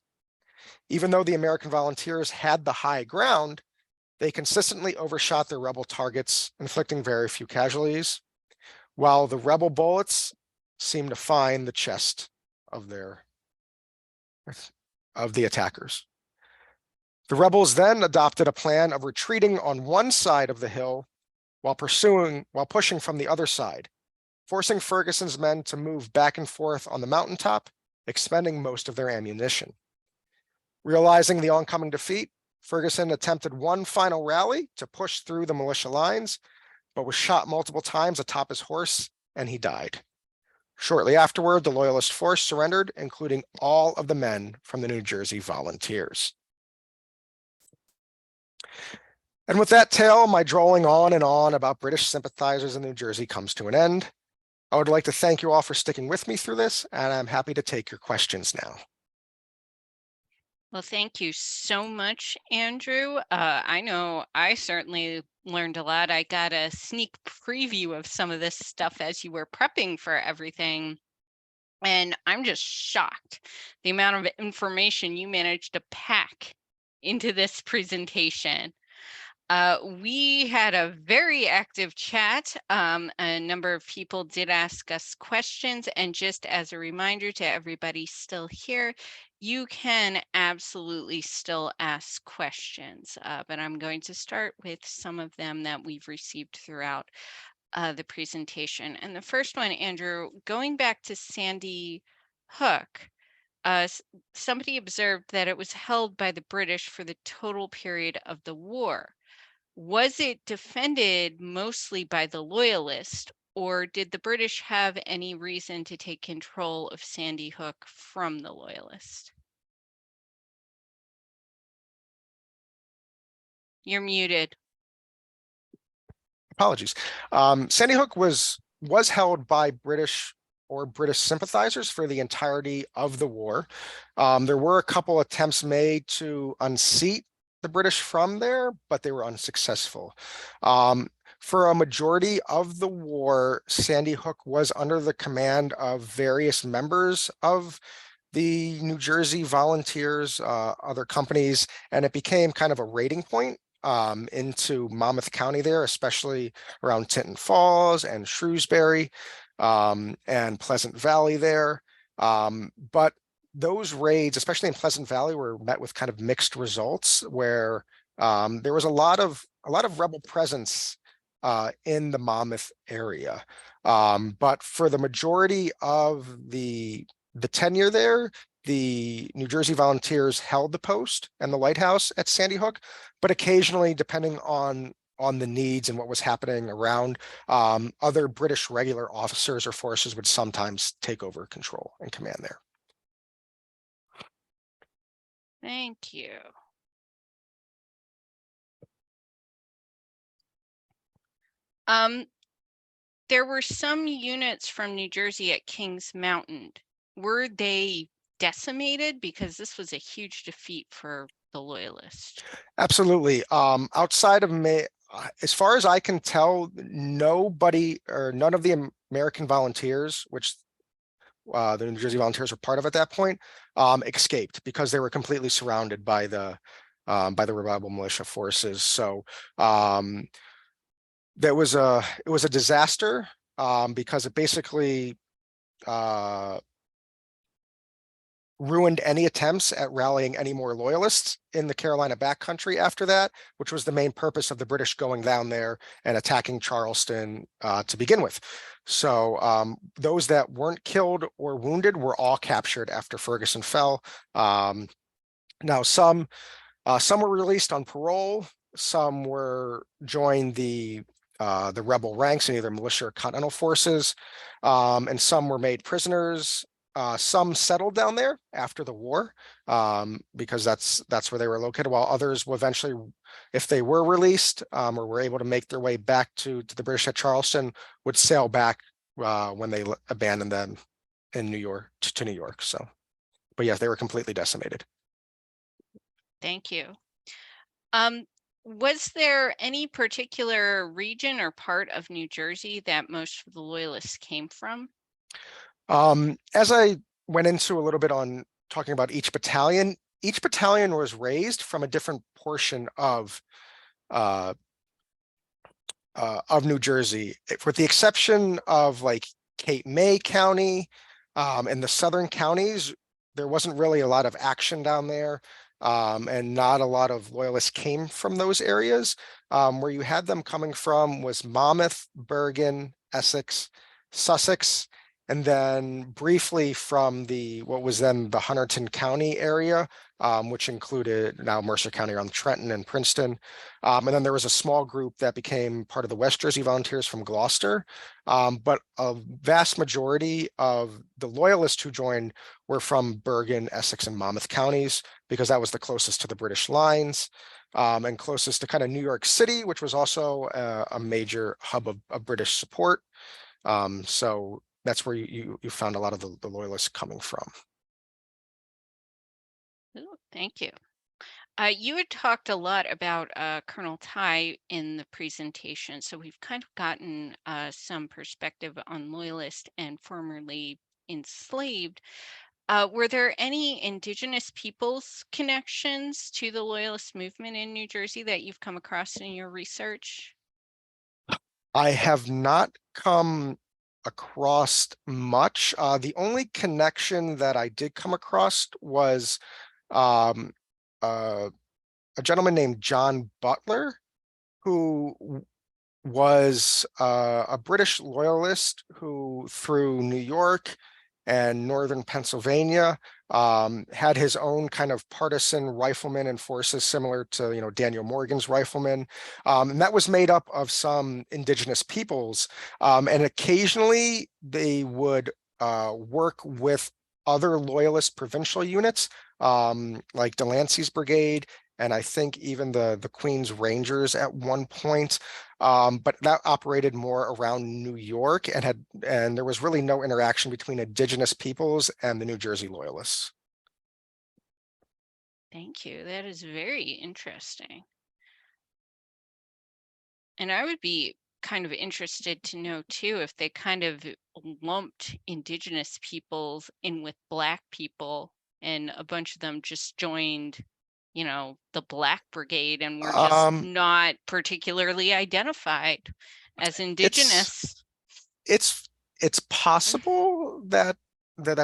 Even though the American Volunteers had the high ground, they consistently overshot their rebel targets, inflicting very few casualties, while the rebel bullets seemed to find the chest of the attackers. The rebels then adopted a plan of retreating on one side of the hill while pushing from the other side, forcing Ferguson's men to move back and forth on the mountaintop, expending most of their ammunition. Realizing the oncoming defeat, Ferguson attempted one final rally to push through the militia lines, but was shot multiple times atop his horse, and he died. Shortly afterward, the Loyalist force surrendered, including all of the men from the New Jersey Volunteers. And with that tale, my drolling on and on about British sympathizers in New Jersey comes to an end. I would like to thank you all for sticking with me through this, and I'm happy to take your questions now. Well, thank you so much, Andrew. I know I certainly learned a lot. I got a sneak preview of some of this stuff as you were prepping for everything. And I'm just shocked the amount of information you managed to pack into this presentation. We had a very active chat. A number of people did ask us questions. And just as a reminder to everybody still here, you can absolutely still ask questions. But I'm going to start with some of them that we've received throughout the presentation. And the first one, Andrew, going back to Sandy Hook, somebody observed that it was held by the British for the total period of the war. Was it defended mostly by the Loyalists, or did the British have any reason to take control of Sandy Hook from the Loyalists? You're muted. Apologies. Sandy Hook was held by British sympathizers for the entirety of the war. There were a couple attempts made to unseat the British from there, but they were unsuccessful. For a majority of the war, Sandy Hook was under the command of various members of the New Jersey Volunteers, other companies, and it became kind of a raiding point into Monmouth County there, especially around Tinton Falls and Shrewsbury and Pleasant Valley there. But those raids, especially in Pleasant Valley, were met with kind of mixed results, where there was a lot of rebel presence in the Monmouth area. But for the majority of the tenure there, the New Jersey Volunteers held the post and the lighthouse at Sandy Hook, but occasionally, depending on the needs and what was happening around, other British regular officers or forces would sometimes take over control and command there. Thank you. There were some units from New Jersey at Kings Mountain. Were they decimated? Because this was a huge defeat for the Loyalists. Absolutely. Outside of May, as far as I can tell, nobody or none of the American volunteers, which the New Jersey Volunteers were part of at that point, escaped because they were completely surrounded by the rebel militia forces. So it was a disaster because it basically ruined any attempts at rallying any more loyalists in the Carolina backcountry after that, which was the main purpose of the British going down there and attacking Charleston to begin with. So those that weren't killed or wounded were all captured after Ferguson fell. Now some were released on parole, some were joined the rebel ranks in either militia or continental forces, and some were made prisoners. Some settled down there after the war because that's where they were located, while others will eventually, if they were released or were able to make their way back to the British at Charleston, would sail back when they abandoned them in New York to New York. So, but yes, they were completely decimated. Thank you. Was there any particular region or part of New Jersey that most of the Loyalists came from? As I went into a little bit on talking about each battalion was raised from a different portion of New Jersey, with the exception of like Cape May County and the Southern Counties. There wasn't really a lot of action down there, and not a lot of loyalists came from those areas. Where you had them coming from was Monmouth, Bergen, Essex, Sussex, and then briefly from what was then the Hunterdon County area, which included now Mercer County around Trenton and Princeton. And then there was a small group that became part of the West Jersey Volunteers from Gloucester. But a vast majority of the Loyalists who joined were from Bergen, Essex, and Monmouth counties, because that was the closest to the British lines. And closest to kind of New York City, which was also a major hub of British support. So that's where you found a lot of the Loyalists coming from. Ooh, thank you. You had talked a lot about Colonel Ty in the presentation, so we've kind of gotten some perspective on Loyalist and formerly enslaved. Were there any Indigenous peoples connections to the Loyalist movement in New Jersey that you've come across in your research? I have not come across much. The only connection that I did come across was um, a gentleman named John Butler, who was a British loyalist who, through New York and northern Pennsylvania, had his own kind of partisan riflemen and forces similar to, Daniel Morgan's riflemen. And that was made up of some indigenous peoples. And occasionally they would work with other loyalist provincial units, like Delancey's brigade, and I think even the Queen's Rangers at one point. But that operated more around New York and there was really no interaction between indigenous peoples and the New Jersey Loyalists. Thank you. That is very interesting. And I would be kind of interested to know too if they kind of lumped Indigenous peoples in with Black people and a bunch of them just joined, the Black Brigade and were just Um, not particularly identified as it's Indigenous. it's it's possible that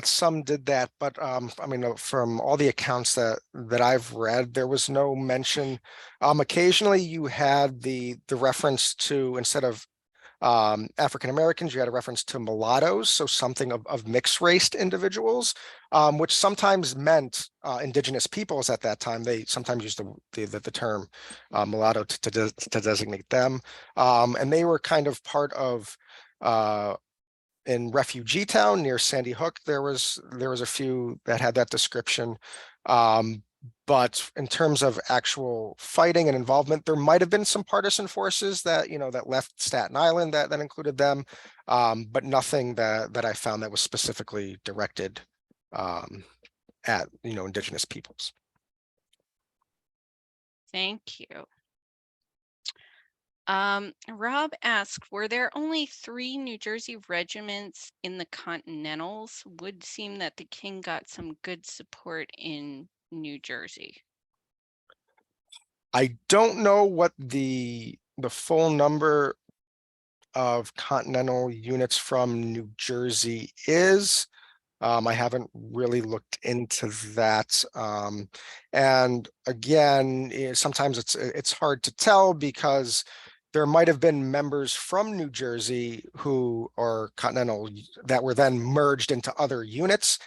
some did that, but I mean, from all the accounts that I've read, there was no mention. Occasionally, you had the reference to, instead of African Americans, you had a reference to mulattoes, so something of mixed raced individuals, which sometimes meant indigenous peoples at that time. They sometimes used the term mulatto to designate them, and they were kind of part of. In Refugee Town near Sandy Hook, there was a few that had that description. But in terms of actual fighting and involvement, there might have been some partisan forces that that left Staten Island that included them, but nothing that I found that was specifically directed at indigenous peoples. Thank you. Rob asked, were there only 3 New Jersey regiments in the Continentals? Would seem that the king got some good support in New Jersey. I don't know what the full number of Continental units from New Jersey is. I haven't really looked into that. And again, sometimes it's hard to tell because there might have been members from New Jersey who are Continental that were then merged into other units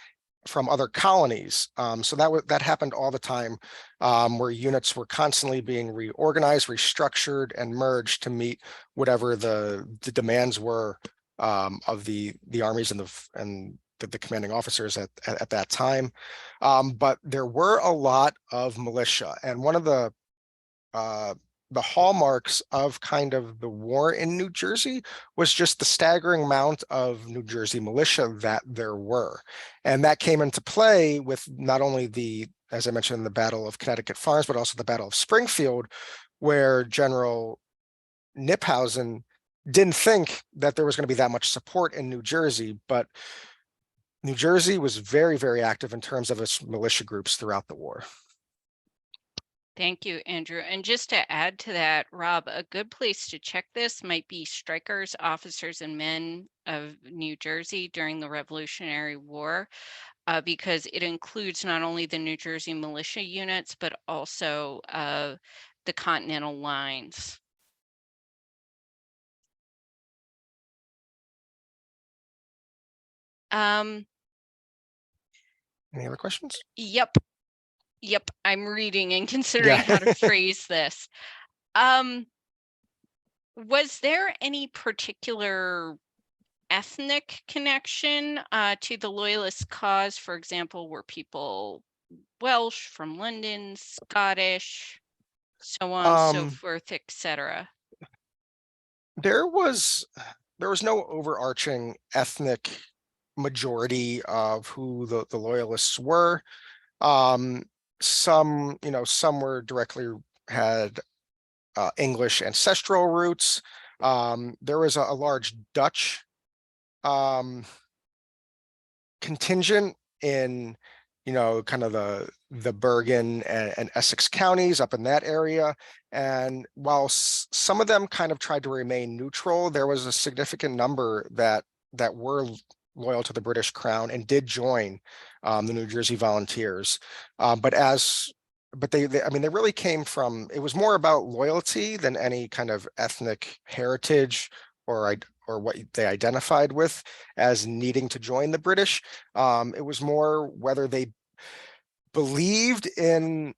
from other colonies. So that happened all the time, where units were constantly being reorganized, restructured, and merged to meet whatever the demands were of the armies and the commanding officers at that time. But there were a lot of militia, and one of the hallmarks of kind of the war in New Jersey was just the staggering amount of New Jersey militia that there were. And that came into play with not only as I mentioned, the Battle of Connecticut Farms, but also the Battle of Springfield, where General Knyphausen didn't think that there was going to be that much support in New Jersey, but New Jersey was very, very active in terms of its militia groups throughout the war. Thank you, Andrew. And just to add to that, Rob, a good place to check this might be Strikers, Officers, and Men of New Jersey during the Revolutionary War, because it includes not only the New Jersey militia units, but also the Continental lines. Um, Any other questions? yep. I'm reading and considering Yeah. how to phrase this. Was there any particular ethnic connection to the Loyalist cause? For example, were people Welsh, from London, Scottish, so on, so Um, forth, etc.? there was no overarching ethnic majority of who the loyalists were. Um, some were directly had English ancestral roots. There was a large Dutch contingent in, kind of the Bergen and Essex counties up in that area. And while some of them kind of tried to remain neutral, there was a significant number that were loyal to the British Crown and did join the New Jersey Volunteers. But I mean, they really came from, it was more about loyalty than any kind of ethnic heritage or what they identified with as needing to join the British. It was more whether they believed in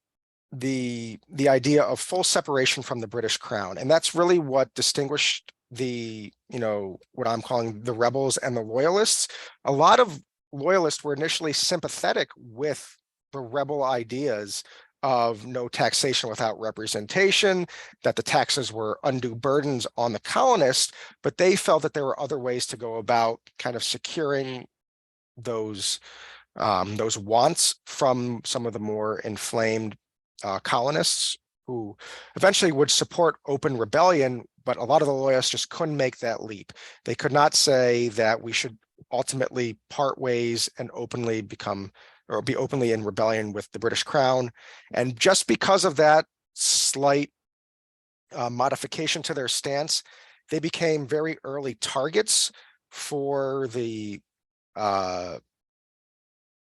the idea of full separation from the British Crown. And that's really what distinguished what I'm calling the rebels and the loyalists. A lot of loyalists were initially sympathetic with the rebel ideas of no taxation without representation, that the taxes were undue burdens on the colonists, but they felt that there were other ways to go about kind of securing those wants from some of the more inflamed colonists who eventually would support open rebellion, but a lot of the loyalists just couldn't make that leap. They could not say that we should ultimately part ways and openly become or be openly in rebellion with the British Crown. And just because of that slight modification to their stance, they became very early targets for the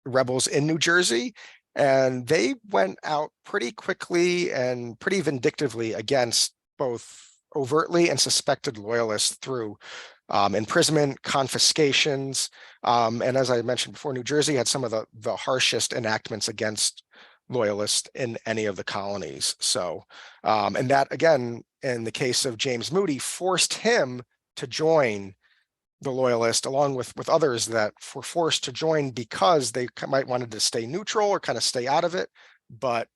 rebels in New Jersey. And they went out pretty quickly and pretty vindictively against both overtly and suspected loyalists through imprisonment, confiscations. And as I mentioned before, New Jersey had some of the harshest enactments against loyalists in any of the colonies. So, and that again, in the case of James Moody, forced him to join the loyalist along with others that were forced to join because they might wanted to stay neutral or kind of stay out of it. But,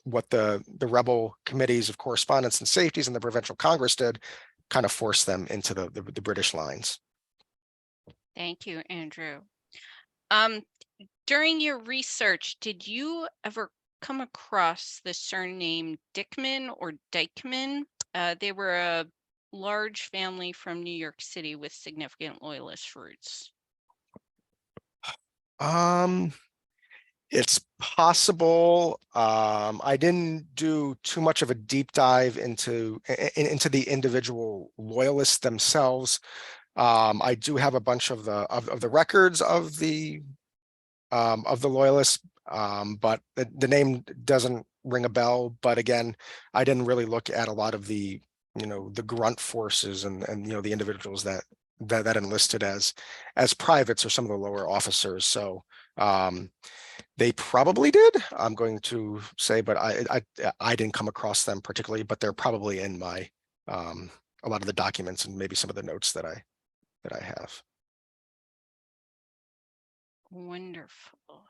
what the rebel committees of correspondence and safeties and the Provincial Congress did kind of forced them into the British lines. Thank you, Andrew. During your research, did you ever come across the surname Dickman or Dykeman? They were a large family from New York City with significant loyalist roots. It's possible. I didn't do too much of a deep dive into the individual loyalists themselves. I do have a bunch of the records of the loyalists, but the name doesn't ring a bell. But again, I didn't really look at a lot of the the grunt forces and the individuals that enlisted as privates or some of the lower officers. So they probably did, I'm going to say, but I didn't come across them particularly, but they're probably in my a lot of the documents and maybe some of the notes that I have. Wonderful.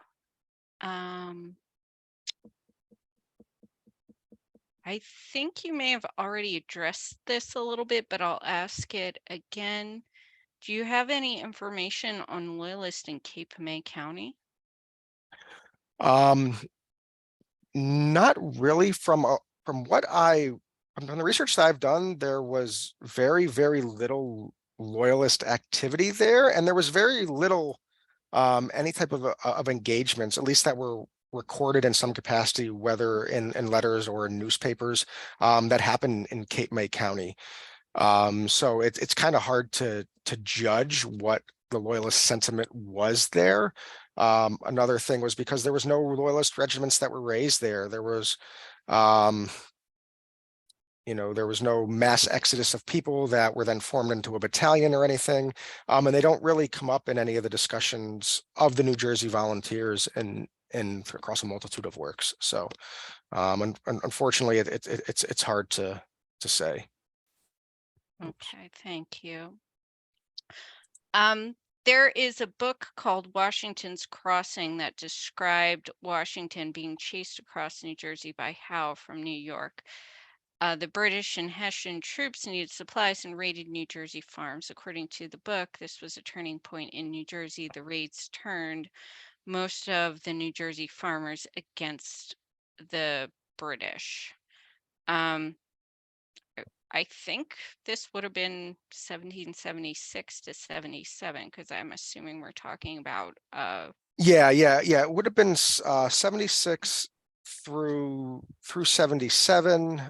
I think you may have already addressed this a little bit, but I'll ask it again. Do you have any information on loyalists in Cape May County? Not really. From the research that I've done, there was very, very little loyalist activity there, and there was very little any type of engagements, at least that were recorded in some capacity, whether in letters or in newspapers, that happened in Cape May County. So it's kind of hard to judge what the loyalist sentiment was there. Another thing was because there was no loyalist regiments that were raised there. There was there was no mass exodus of people that were then formed into a battalion or anything. And they don't really come up in any of the discussions of the New Jersey Volunteers and across a multitude of works. So unfortunately, it's hard to say. Okay, thank you. There is a book called Washington's Crossing that described Washington being chased across New Jersey by Howe from New York. The British and Hessian troops needed supplies and raided New Jersey farms. According to the book, this was a turning point in New Jersey. The raids turned most of the New Jersey farmers against the British. I think this would have been 1776 to 77, because I'm assuming we're talking about Yeah. It would have been 76 through 77.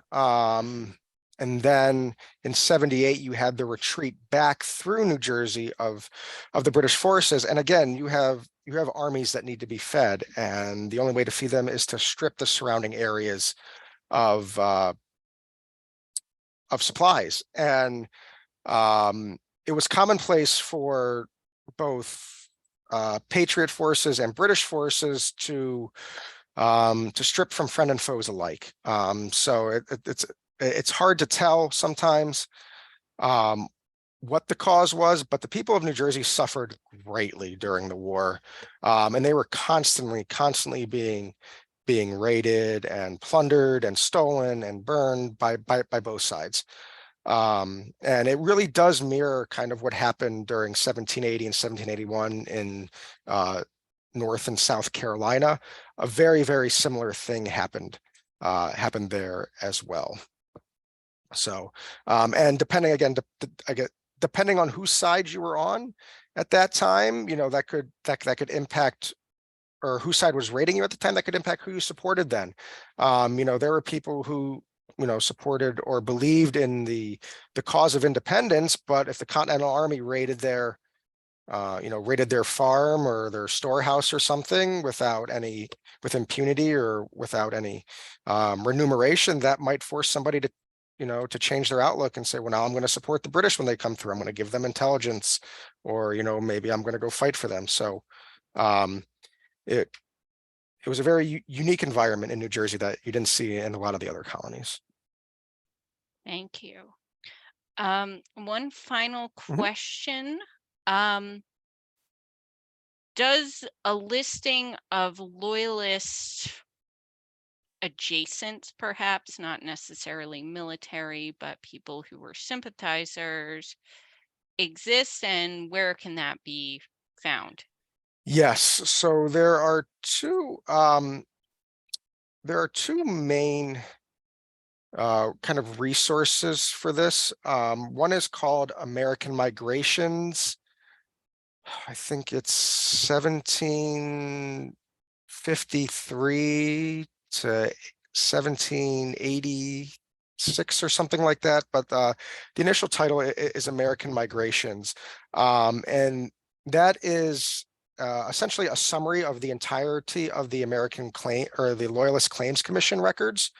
And then in 78, you had the retreat back through New Jersey of the British forces. And again, you have armies that need to be fed, and the only way to feed them is to strip the surrounding areas of supplies. And it was commonplace for both Patriot forces and British forces to strip from friend and foes alike. So it's hard to tell sometimes what the cause was, but the people of New Jersey suffered greatly during the war, and they were constantly being raided and plundered and stolen and burned by both sides. And it really does mirror kind of what happened during 1780 and 1781 in North and South Carolina. A very, very similar thing happened there as well. So, and depending on whose side you were on at that time, that could impact, or whose side was raiding you at the time, that could impact who you supported then. There were people who, supported or believed in the cause of independence, but if the Continental Army raided their farm or their storehouse or something with impunity or without any remuneration, that might force somebody to change their outlook and say, well, now I'm going to support the British when they come through. I'm going to give them intelligence, or, maybe I'm going to go fight for them. So it was a very unique environment in New Jersey that you didn't see in a lot of the other colonies. Thank you. One final question. Does a listing of loyalists adjacent, perhaps not necessarily military, but people who were sympathizers, exist, and where can that be found? Yes, so there are two main kind of resources for this. One is called American Migrations. I think it's 1753 to 1786 or something like that. But the initial title is American Migrations. And that is essentially a summary of the entirety of the American claim, or the Loyalist Claims Commission records,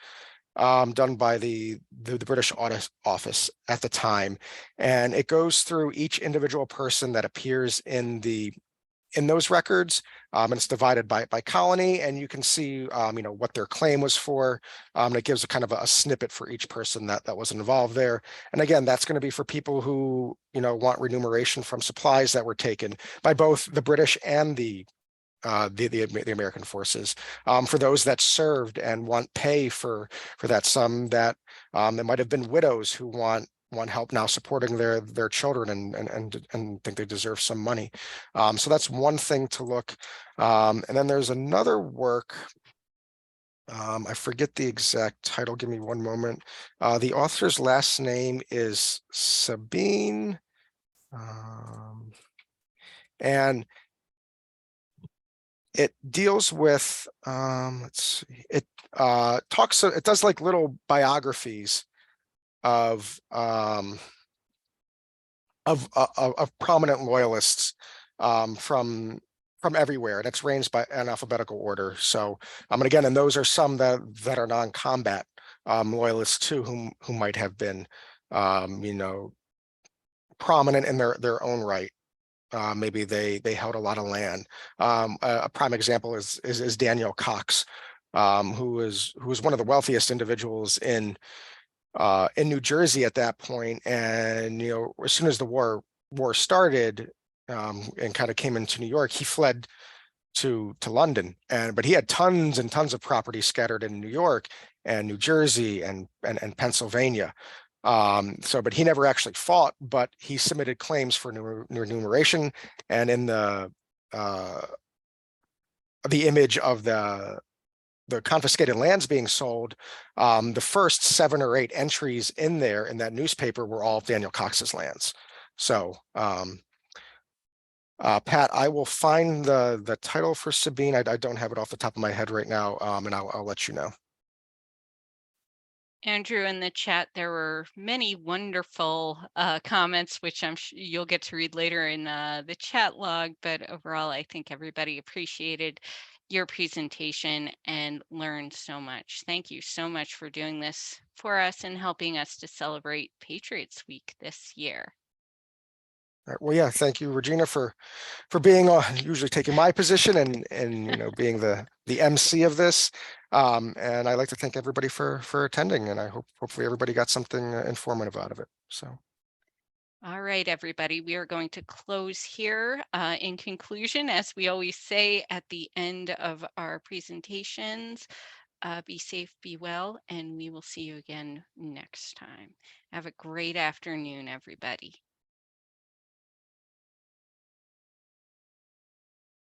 done by the British Audit Office at the time, and it goes through each individual person that appears in those records, and it's divided by colony, and you can see what their claim was for. It gives a kind of a snippet for each person that was involved there. And again, that's going to be for people who want remuneration from supplies that were taken by both the British and the American forces. For those that served and want pay for that sum, that there might have been widows who want help now supporting their children and think they deserve some money. So that's one thing to look. And then there's another work. I forget the exact title. Give me one moment. The author's last name is Sabine. And it deals with, let's see, it does like little biographies of prominent loyalists from everywhere, and it's ranged by an alphabetical order. So and again, and those are some that are non-combat loyalists too, who might have been, prominent in their own right. Maybe they held a lot of land. A prime example is Daniel Cox, who was one of the wealthiest individuals in New Jersey at that point. And as soon as the war started, and kind of came into New York, he fled to London, but he had tons and tons of property scattered in New York and New Jersey and Pennsylvania. But he never actually fought, but he submitted claims for remuneration, and in the image of the confiscated lands being sold, the first 7 or 8 entries in there in that newspaper were all Daniel Cox's lands. So, Pat, I will find the title for Sabine. I don't have it off the top of my head right now, and I'll let you know. Andrew, in the chat, there were many wonderful comments, which I'm sure you'll get to read later in the chat log. But overall, I think everybody appreciated your presentation and learned so much. Thank you so much for doing this for us and helping us to celebrate Patriots Week this year. All right, well, yeah, thank you, Regina, for being usually taking my position and being the MC of this. And I'd like to thank everybody for attending, and I hopefully everybody got something informative out of it. So. All right, everybody, we are going to close here. In conclusion, as we always say at the end of our presentations, be safe, be well, and we will see you again next time. Have a great afternoon, everybody.